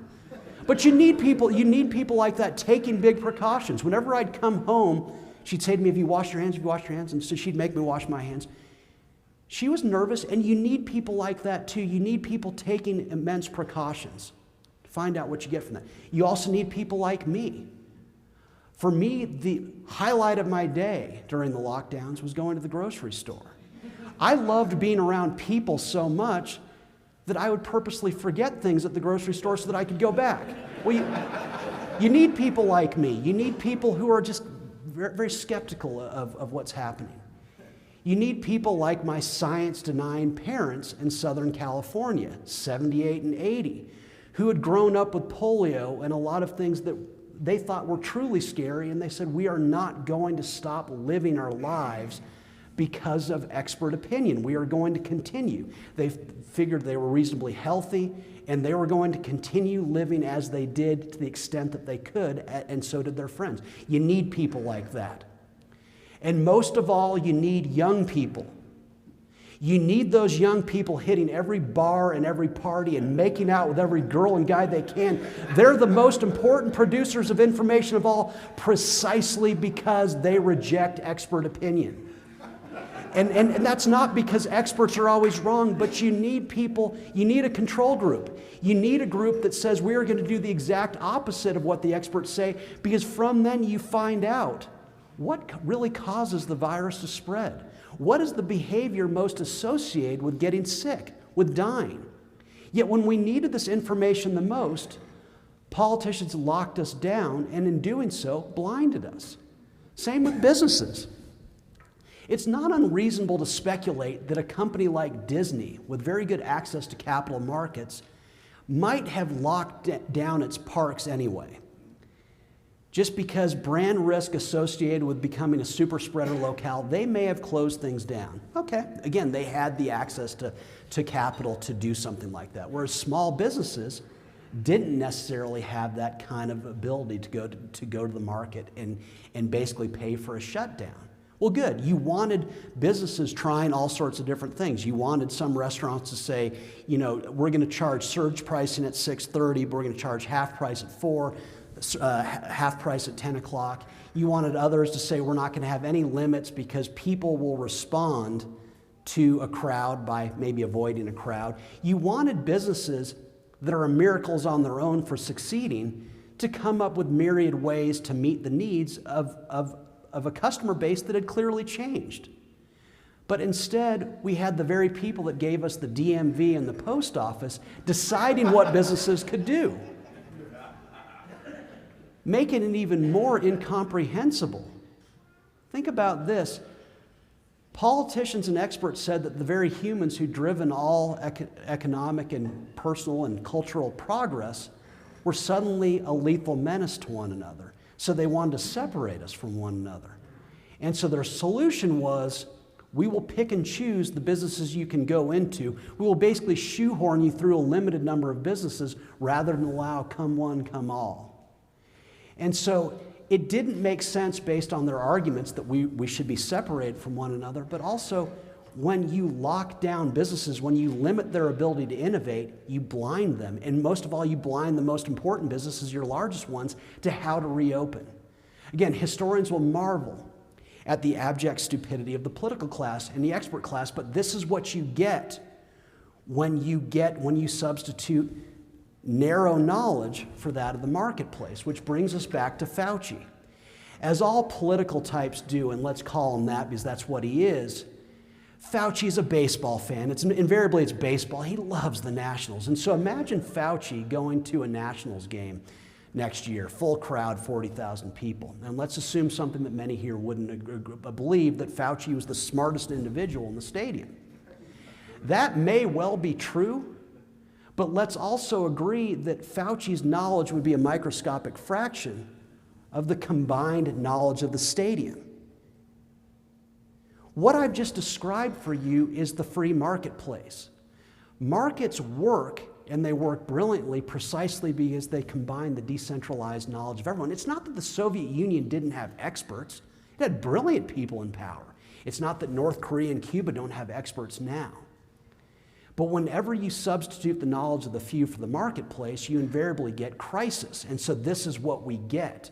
But you need people like that taking big precautions. Whenever I'd come home, she'd say to me, have you washed your hands? Have you washed your hands? And so she'd make me wash my hands. She was nervous, and you need people like that too. You need people taking immense precautions. Find out what you get from that. You also need people like me. For me, the highlight of my day during the lockdowns was going to the grocery store. I loved being around people so much that I would purposely forget things at the grocery store so that I could go back. Well, you need people like me. You need people who are just very, very skeptical of what's happening. You need people like my science-denying parents in Southern California, 78 and 80, who had grown up with polio and a lot of things that they thought were truly scary, and they said, we are not going to stop living our lives because of expert opinion. We are going to continue. They figured they were reasonably healthy, and they were going to continue living as they did to the extent that they could, and so did their friends. You need people like that. And most of all, you need young people. You need those young people hitting every bar and every party and making out with every girl and guy they can. They're the most important producers of information of all, precisely because they reject expert opinion. And that's not because experts are always wrong, but you need people, you need a control group. You need a group that says we are going to do the exact opposite of what the experts say, because from then you find out what really causes the virus to spread. What is the behavior most associated with getting sick, with dying? Yet when we needed this information the most, politicians locked us down and in doing so, blinded us. Same with businesses. It's not unreasonable to speculate that a company like Disney, with very good access to capital markets, might have locked down its parks anyway. Just because brand risk associated with becoming a super spreader locale, they may have closed things down. Okay, again, they had the access to capital to do something like that, whereas small businesses didn't necessarily have that kind of ability to go to the market and basically pay for a shutdown. Well, good. You wanted businesses trying all sorts of different things. You wanted some restaurants to say, you know, we're going to charge surge pricing at 6:30, but we're going to charge half price at 4. Half price at 10 o'clock. You wanted others to say we're not going to have any limits because people will respond to a crowd by maybe avoiding a crowd. You wanted businesses that are miracles on their own for succeeding to come up with myriad ways to meet the needs of a customer base that had clearly changed. But instead, we had the very people that gave us the DMV and the post office deciding what businesses could do, making it even more incomprehensible. Think about this. Politicians and experts said that the very humans who'd driven all economic and personal and cultural progress were suddenly a lethal menace to one another. So they wanted to separate us from one another. And so their solution was, we will pick and choose the businesses you can go into. We will basically shoehorn you through a limited number of businesses rather than allow come one, come all. And so it didn't make sense based on their arguments that we should be separated from one another, but also when you lock down businesses, when you limit their ability to innovate, you blind them. And most of all, you blind the most important businesses, your largest ones, to how to reopen. Again, historians will marvel at the abject stupidity of the political class and the expert class, but this is what you get when you substitute narrow knowledge for that of the marketplace, which brings us back to Fauci. As all political types do, and let's call him that because that's what he is, Fauci's a baseball fan. Invariably it's baseball. He loves the Nationals. And so imagine Fauci going to a Nationals game next year, full crowd, 40,000 people. And let's assume something that many here wouldn't believe, that Fauci was the smartest individual in the stadium. That may well be true, but let's also agree that Fauci's knowledge would be a microscopic fraction of the combined knowledge of the stadium. What I've just described for you is the free marketplace. Markets work, and they work brilliantly precisely because they combine the decentralized knowledge of everyone. It's not that the Soviet Union didn't have experts. It had brilliant people in power. It's not that North Korea and Cuba don't have experts now. But whenever you substitute the knowledge of the few for the marketplace, you invariably get crisis. And so this is what we get.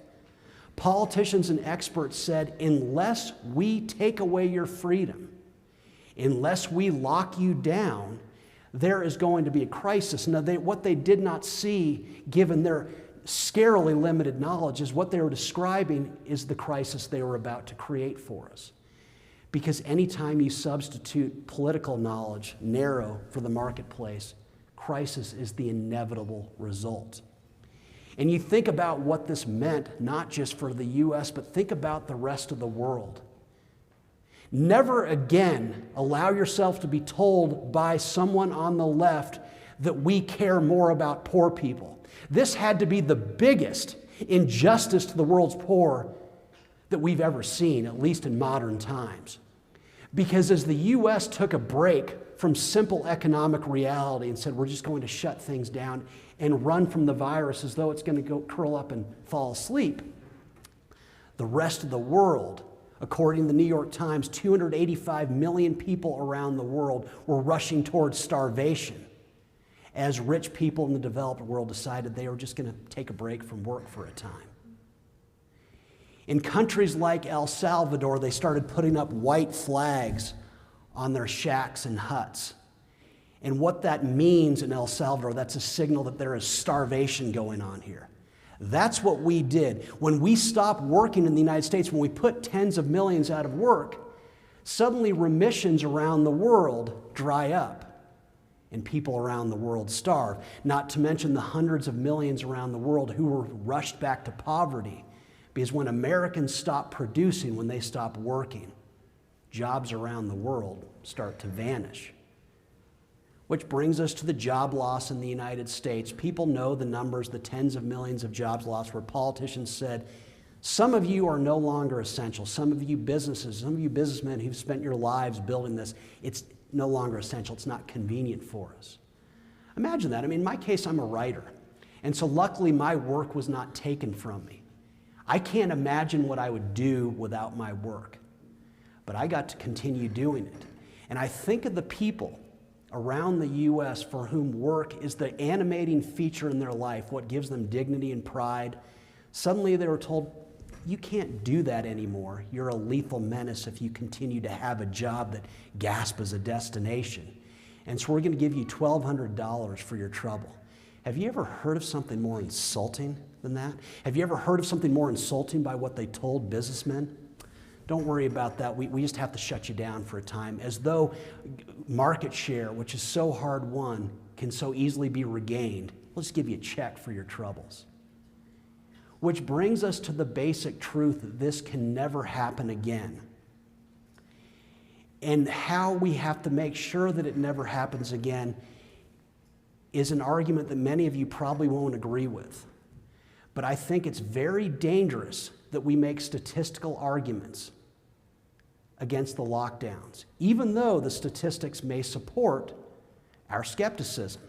Politicians and experts said, unless we take away your freedom, unless we lock you down, there is going to be a crisis. Now, what they did not see, given their scarily limited knowledge, is what they were describing is the crisis they were about to create for us. Because anytime you substitute political knowledge, narrow, for the marketplace, crisis is the inevitable result. And you think about what this meant, not just for the U.S., but think about the rest of the world. Never again allow yourself to be told by someone on the left that we care more about poor people. This had to be the biggest injustice to the world's poor that we've ever seen, at least in modern times. Because as the U.S. took a break from simple economic reality and said, we're just going to shut things down and run from the virus as though it's going to go curl up and fall asleep, the rest of the world, according to the New York Times, 285 million people around the world were rushing towards starvation as rich people in the developed world decided they were just going to take a break from work for a time. In countries like El Salvador, they started putting up white flags on their shacks and huts. And what that means in El Salvador, that's a signal that there is starvation going on here. That's what we did. When we stopped working in the United States, when we put tens of millions out of work, suddenly remissions around the world dry up and people around the world starve. Not to mention the hundreds of millions around the world who were rushed back to poverty. Because when Americans stop producing, when they stop working, jobs around the world start to vanish. Which brings us to the job loss in the United States. People know the numbers, the tens of millions of jobs lost, where politicians said, some of you are no longer essential. Some of you businesses, some of you businessmen who've spent your lives building this, it's no longer essential. It's not convenient for us. Imagine that. I mean, in my case, I'm a writer. And so luckily, my work was not taken from me. I can't imagine what I would do without my work. But I got to continue doing it. And I think of the people around the U.S. for whom work is the animating feature in their life, what gives them dignity and pride. Suddenly they were told, you can't do that anymore. You're a lethal menace if you continue to have a job that gasps as a destination. And so we're going to give you $1,200 for your trouble. Have you ever heard of something more insulting than that? Have you ever heard of something more insulting by what they told businessmen? Don't worry about that. We just have to shut you down for a time, as though market share, which is so hard won, can so easily be regained. We'll just give you a check for your troubles. Which brings us to the basic truth that this can never happen again. And how we have to make sure that it never happens again is an argument that many of you probably won't agree with. But I think it's very dangerous that we make statistical arguments against the lockdowns, even though the statistics may support our skepticism.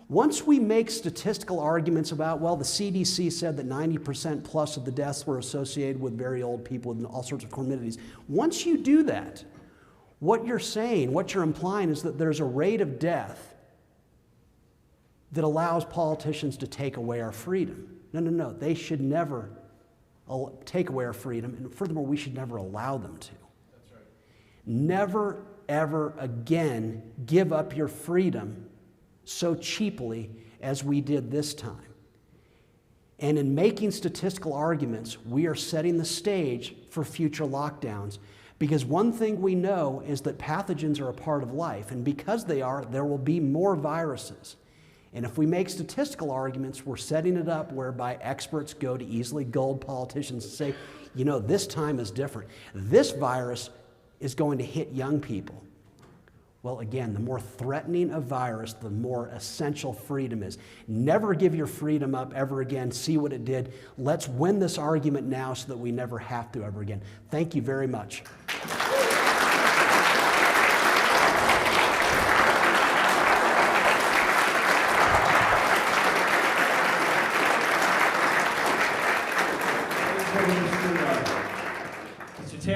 Once we make statistical arguments about, well, the CDC said that 90% plus of the deaths were associated with very old people with all sorts of comorbidities. Once you do that, what you're saying, what you're implying is that there's a rate of death that allows politicians to take away our freedom. No. They should never take away our freedom, and furthermore, we should never allow them to. That's right. Never, ever again give up your freedom so cheaply as we did this time. And in making statistical arguments, we are setting the stage for future lockdowns, because one thing we know is that pathogens are a part of life, and because they are, there will be more viruses. And if we make statistical arguments, we're setting it up whereby experts go to easily gulled politicians and say, you know, this time is different. This virus is going to hit young people. Well, again, the more threatening a virus, the more essential freedom is. Never give your freedom up ever again. See what it did. Let's win this argument now so that we never have to ever again. Thank you very much.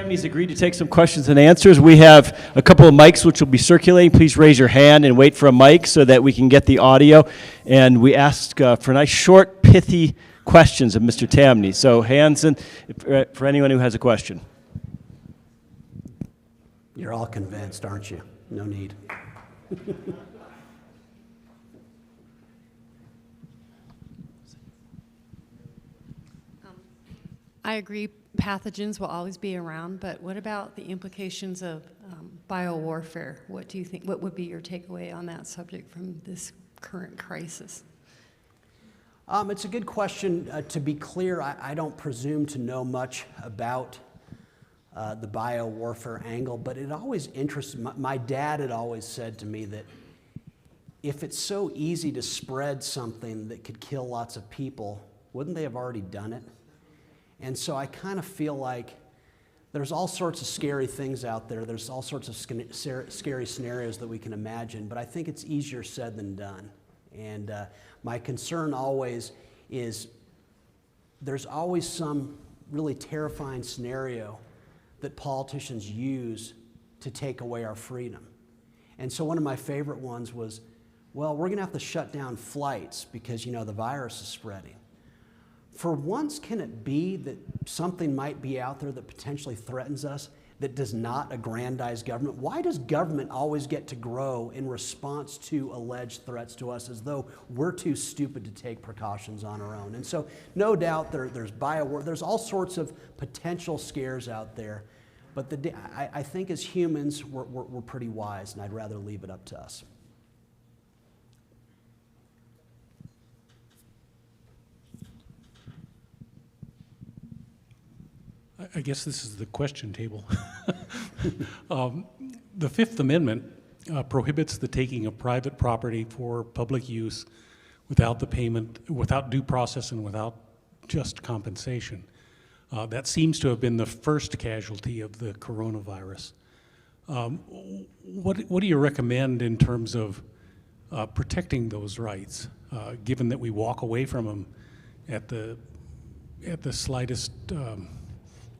Tamny's agreed to take some questions and answers. We have a couple of mics which will be circulating. Please raise your hand and wait for a mic so that we can get the audio. And we ask for nice, short, pithy questions of Mr. Tamny. So hands in for anyone who has a question. You're all convinced, aren't you? No need. I agree pathogens will always be around, but what about the implications of biowarfare? What do you think, what would be your takeaway on that subject from this current crisis? It's a good question. To be clear, I don't presume to know much about the biowarfare angle, but it always interests me. My dad had always said to me that if it's so easy to spread something that could kill lots of people, wouldn't they have already done it? And so I kind of feel like there's all sorts of scary things out there. There's all sorts of scary scenarios that we can imagine, but I think it's easier said than done. And my concern always is there's always some really terrifying scenario that politicians use to take away our freedom. And so one of my favorite ones was, well, we're going to have to shut down flights because, the virus is spreading. For once, can it be that something might be out there that potentially threatens us that does not aggrandize government? Why does government always get to grow in response to alleged threats to us as though we're too stupid to take precautions on our own? And so no doubt there's biowar, there's all sorts of potential scares out there. But I think as humans, we're pretty wise, and I'd rather leave it up to us. I guess this is the question table. The Fifth Amendment prohibits the taking of private property for public use without the payment, without due process, and without just compensation. That seems to have been the first casualty of the coronavirus. What do you recommend in terms of protecting those rights, given that we walk away from them at the slightest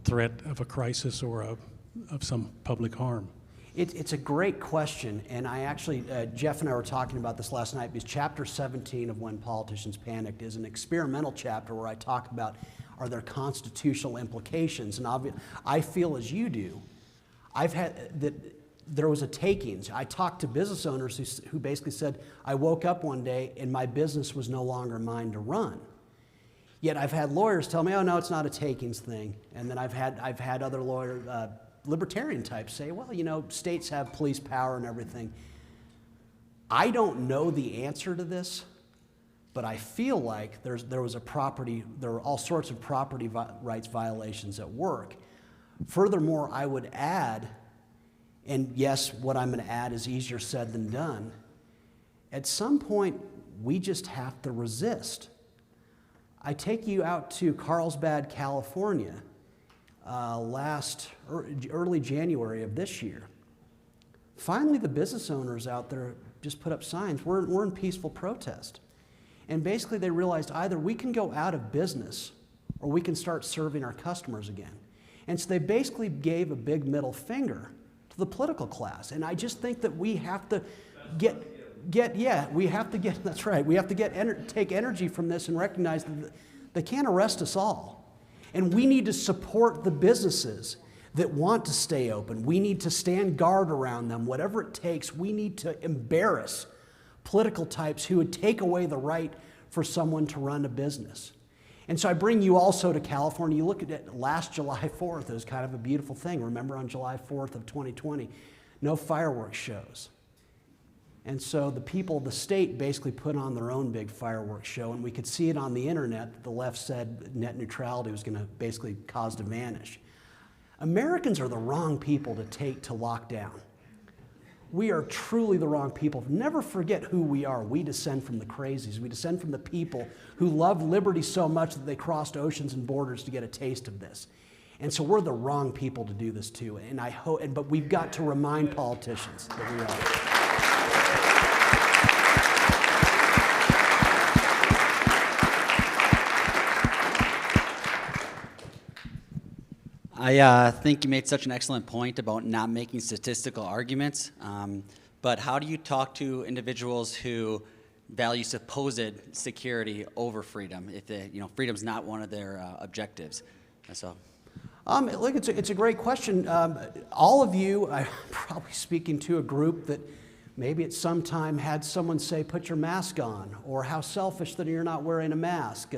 threat of a crisis or of some public harm? It's a great question, and I actually, Jeff and I were talking about this last night because chapter 17 of When Politicians Panicked is an experimental chapter where I talk about are there constitutional implications, and I feel as you do. I've had that there was a takings. I talked to business owners who basically said, I woke up one day and my business was no longer mine to run. Yet I've had lawyers tell me, oh no, it's not a takings thing. And then I've had other lawyers, libertarian types say, well, states have police power and everything. I don't know the answer to this, but I feel like there were all sorts of property rights violations at work. Furthermore, I would add, and yes, what I'm going to add is easier said than done, at some point, we just have to resist. I take you out to Carlsbad, California, early January of this year. Finally, the business owners out there just put up signs, we're in peaceful protest. And basically they realized either we can go out of business or we can start serving our customers again. And so they basically gave a big middle finger to the political class. And I just think that we have to that's right. We have to take energy from this and recognize that they can't arrest us all. And we need to support the businesses that want to stay open. We need to stand guard around them. Whatever it takes, we need to embarrass political types who would take away the right for someone to run a business. And so I bring you also to California. You look at it last July 4th. It was kind of a beautiful thing. Remember on July 4th of 2020, no fireworks shows. And so the people of the state basically put on their own big fireworks show, and we could see it on the internet. The left said net neutrality was going to basically cause to vanish. Americans are the wrong people to take to lock down. We are truly the wrong people. Never forget who we are. We descend from the crazies. We descend from the people who love liberty so much that they crossed oceans and borders to get a taste of this. And so we're the wrong people to do this to. And but we've got to remind politicians that we are. I think you made such an excellent point about not making statistical arguments, but how do you talk to individuals who value supposed security over freedom if freedom's not one of their objectives? So. Look, it's a great question. All of you, I'm probably speaking to a group that maybe at some time had someone say, put your mask on, or how selfish that you're not wearing a mask.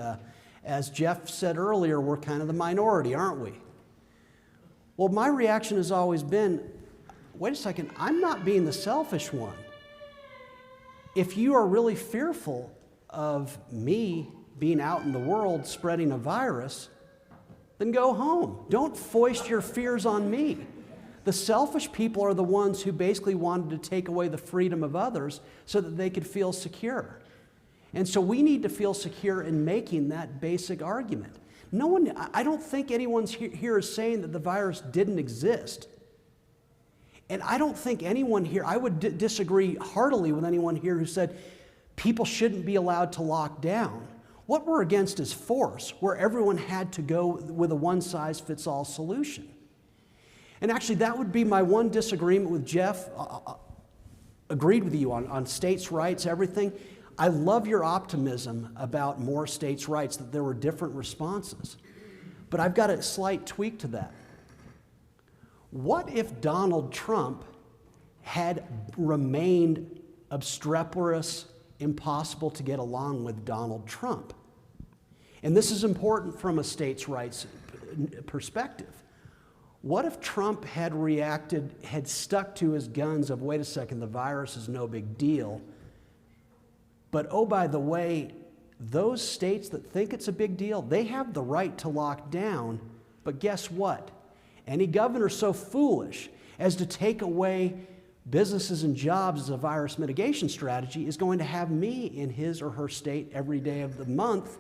As Jeff said earlier, we're kind of the minority, aren't we? Well, my reaction has always been, wait a second, I'm not being the selfish one. If you are really fearful of me being out in the world spreading a virus, then go home. Don't foist your fears on me. The selfish people are the ones who basically wanted to take away the freedom of others so that they could feel secure. And so we need to feel secure in making that basic argument. I don't think anyone here is saying that the virus didn't exist. And I don't think anyone here, I would disagree heartily with anyone here who said people shouldn't be allowed to lock down. What we're against is force, where everyone had to go with a one-size-fits-all solution. And actually, that would be my one disagreement with Jeff. Agreed with you on states' rights, everything. I love your optimism about more states' rights, that there were different responses. But I've got a slight tweak to that. What if Donald Trump had remained obstreperous, impossible to get along with Donald Trump? And this is important from a states' rights perspective. What if Trump had stuck to his guns of, wait a second, the virus is no big deal, but oh, by the way, those states that think it's a big deal, they have the right to lock down, but guess what? Any governor so foolish as to take away businesses and jobs as a virus mitigation strategy is going to have me in his or her state every day of the month,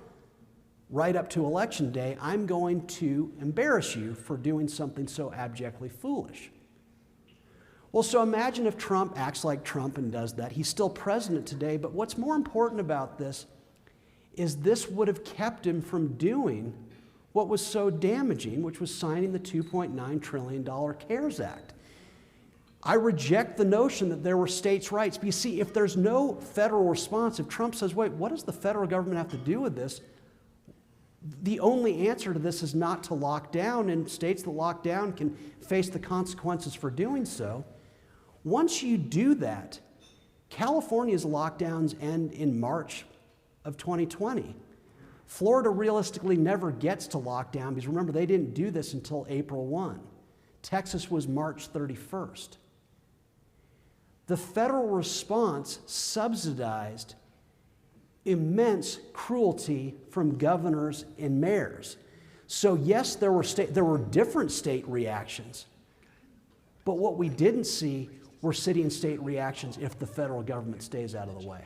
right up to Election Day. I'm going to embarrass you for doing something so abjectly foolish. Well, so imagine if Trump acts like Trump and does that. He's still president today, but what's more important about this is this would have kept him from doing what was so damaging, which was signing the $2.9 trillion CARES Act. I reject the notion that there were states' rights. But you see, if there's no federal response, if Trump says, wait, what does the federal government have to do with this? The only answer to this is not to lock down, and states that lock down can face the consequences for doing so. Once you do that, California's lockdowns end in March of 2020. Florida realistically never gets to lockdown because remember, they didn't do this until April 1. Texas was March 31st. The federal response subsidized immense cruelty from governors and mayors. So yes, there were different state reactions, but what we didn't see were city and state reactions if the federal government stays out of the way.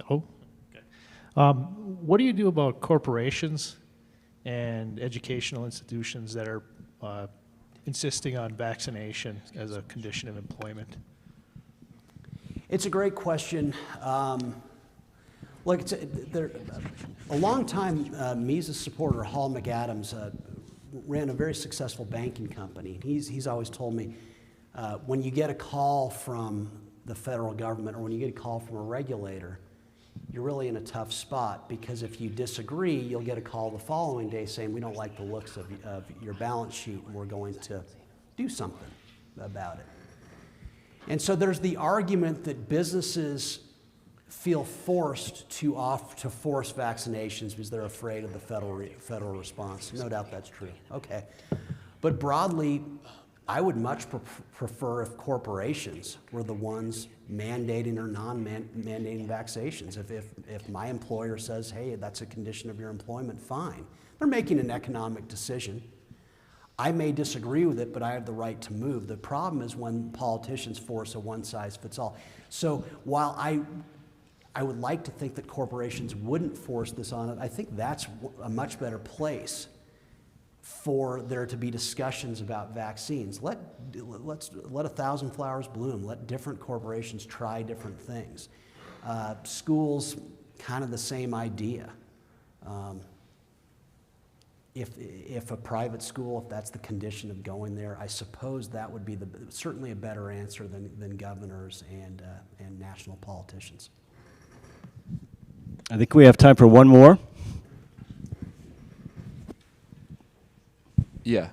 Oh, okay. What do you do about corporations and educational institutions that are insisting on vaccination as a condition of employment? It's a great question. Look, a long time Mises supporter Hall McAdams ran a very successful banking company. He's always told me when you get a call from the federal government or when you get a call from a regulator, you're really in a tough spot because if you disagree, you'll get a call the following day saying, we don't like the looks of your balance sheet and we're going to do something about it. And so there's the argument that businesses feel forced to force vaccinations because they're afraid of the federal response. No doubt that's true. Okay. But broadly, I would much prefer if corporations were the ones mandating or non-mandating vaccinations. If my employer says, hey, that's a condition of your employment, fine. They're making an economic decision. I may disagree with it, but I have the right to move. The problem is when politicians force a one-size-fits-all. So while I would like to think that corporations wouldn't force this on it, I think that's a much better place for there to be discussions about vaccines. Let 1,000 flowers bloom. Let different corporations try different things. Schools, kind of the same idea. If a private school, if that's the condition of going there, I suppose that would be certainly a better answer than governors and national politicians. I think we have time for one more. Yeah.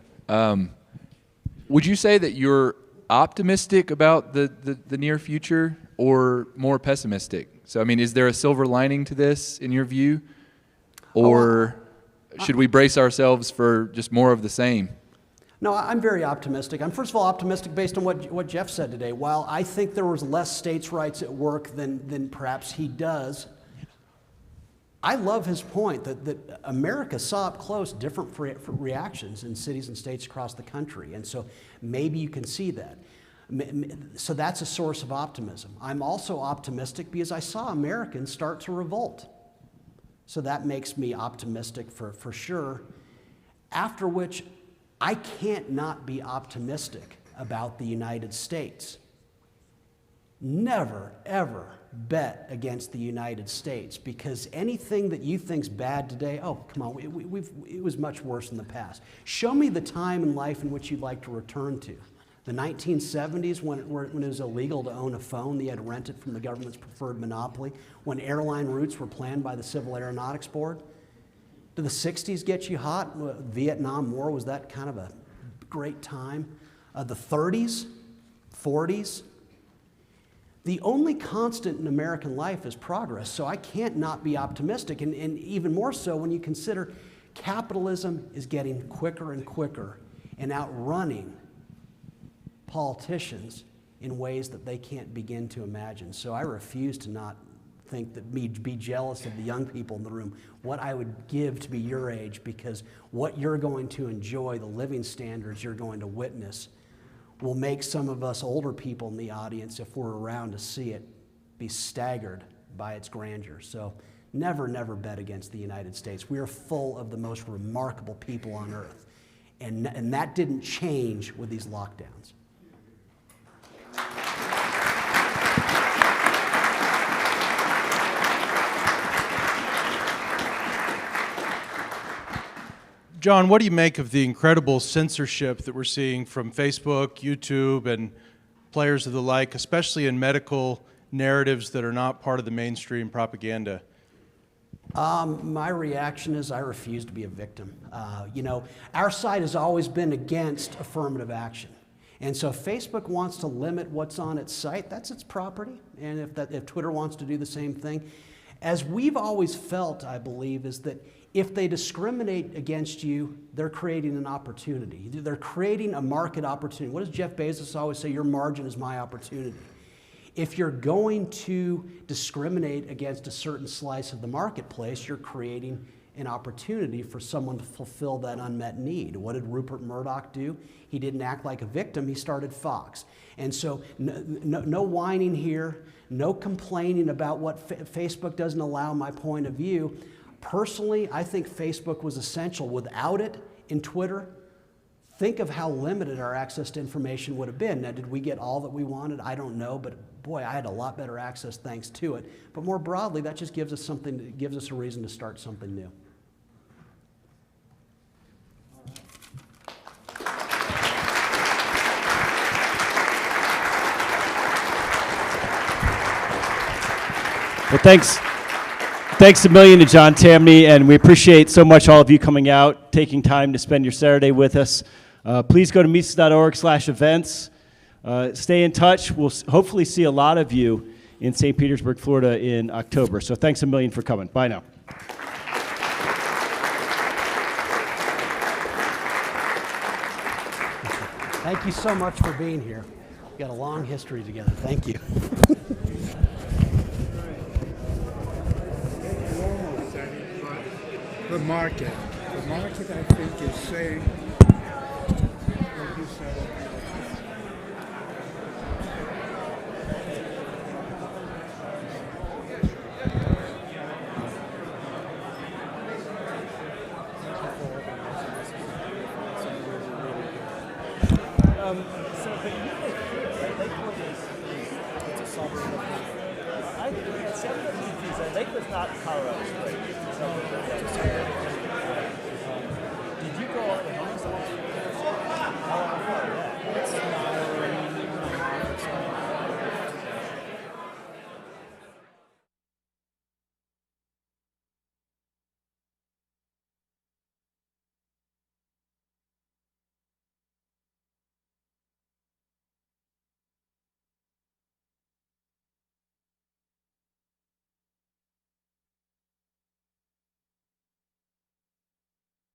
Would you say that you're optimistic about the near future or more pessimistic? So, I mean, is there a silver lining to this in your view? Or should we brace ourselves for just more of the same? No, I'm very optimistic. I'm first of all optimistic based on what Jeff said today. While I think there was less states' rights at work than perhaps he does, I love his point that America saw up close different reactions in cities and states across the country. And so maybe you can see that. So that's a source of optimism. I'm also optimistic because I saw Americans start to revolt. So that makes me optimistic for sure. After which, I can't not be optimistic about the United States. Never, ever bet against the United States, because anything that you think's bad today, oh, come on, it was much worse in the past. Show me the time in life in which you'd like to return to. The 1970s, when it was illegal to own a phone, you had to rent it from the government's preferred monopoly, when airline routes were planned by the Civil Aeronautics Board. Did the 60s get you hot? Vietnam War, was that kind of a great time? The 30s, 40s. The only constant in American life is progress, so I can't not be optimistic, and even more so when you consider capitalism is getting quicker and quicker and outrunning politicians in ways that they can't begin to imagine. So I refuse to not think that be jealous of the young people in the room, what I would give to be your age, because what you're going to enjoy, the living standards you're going to witness, will make some of us older people in the audience, if we're around to see it, be staggered by its grandeur. So never, never bet against the United States. We are full of the most remarkable people on earth. And that didn't change with these lockdowns. John, what do you make of the incredible censorship that we're seeing from Facebook, YouTube, and players of the like, especially in medical narratives that are not part of the mainstream propaganda? My reaction is I refuse to be a victim. Our side has always been against affirmative action. And so if Facebook wants to limit what's on its site, that's its property. And if Twitter wants to do the same thing, as we've always felt, I believe, is that if they discriminate against you, they're creating an opportunity. They're creating a market opportunity. What does Jeff Bezos always say? Your margin is my opportunity. If you're going to discriminate against a certain slice of the marketplace, you're creating an opportunity for someone to fulfill that unmet need. What did Rupert Murdoch do? He didn't act like a victim. He started Fox. And so no whining here, no complaining about what Facebook doesn't allow my point of view. Personally, I think Facebook was essential. Without it, in Twitter, think of how limited our access to information would have been. Now, did we get all that we wanted? I don't know, but boy, I had a lot better access thanks to it. But more broadly, that just gives us something, gives us a reason to start something new. Well, thanks a million to John Tamny, and we appreciate so much all of you coming out, taking time to spend your Saturday with us. Please go to Mises.org/events. Stay in touch. We'll hopefully see a lot of you in St. Petersburg, Florida in October. So thanks a million for coming. Bye now. Thank you so much for being here. We've got a long history together. Thank you. The market, I think, is saying, like you said, So, but you live here, right? Lakewood is it's a suburb of I think it's Lakewood's not Colorado Springs. It's a suburb of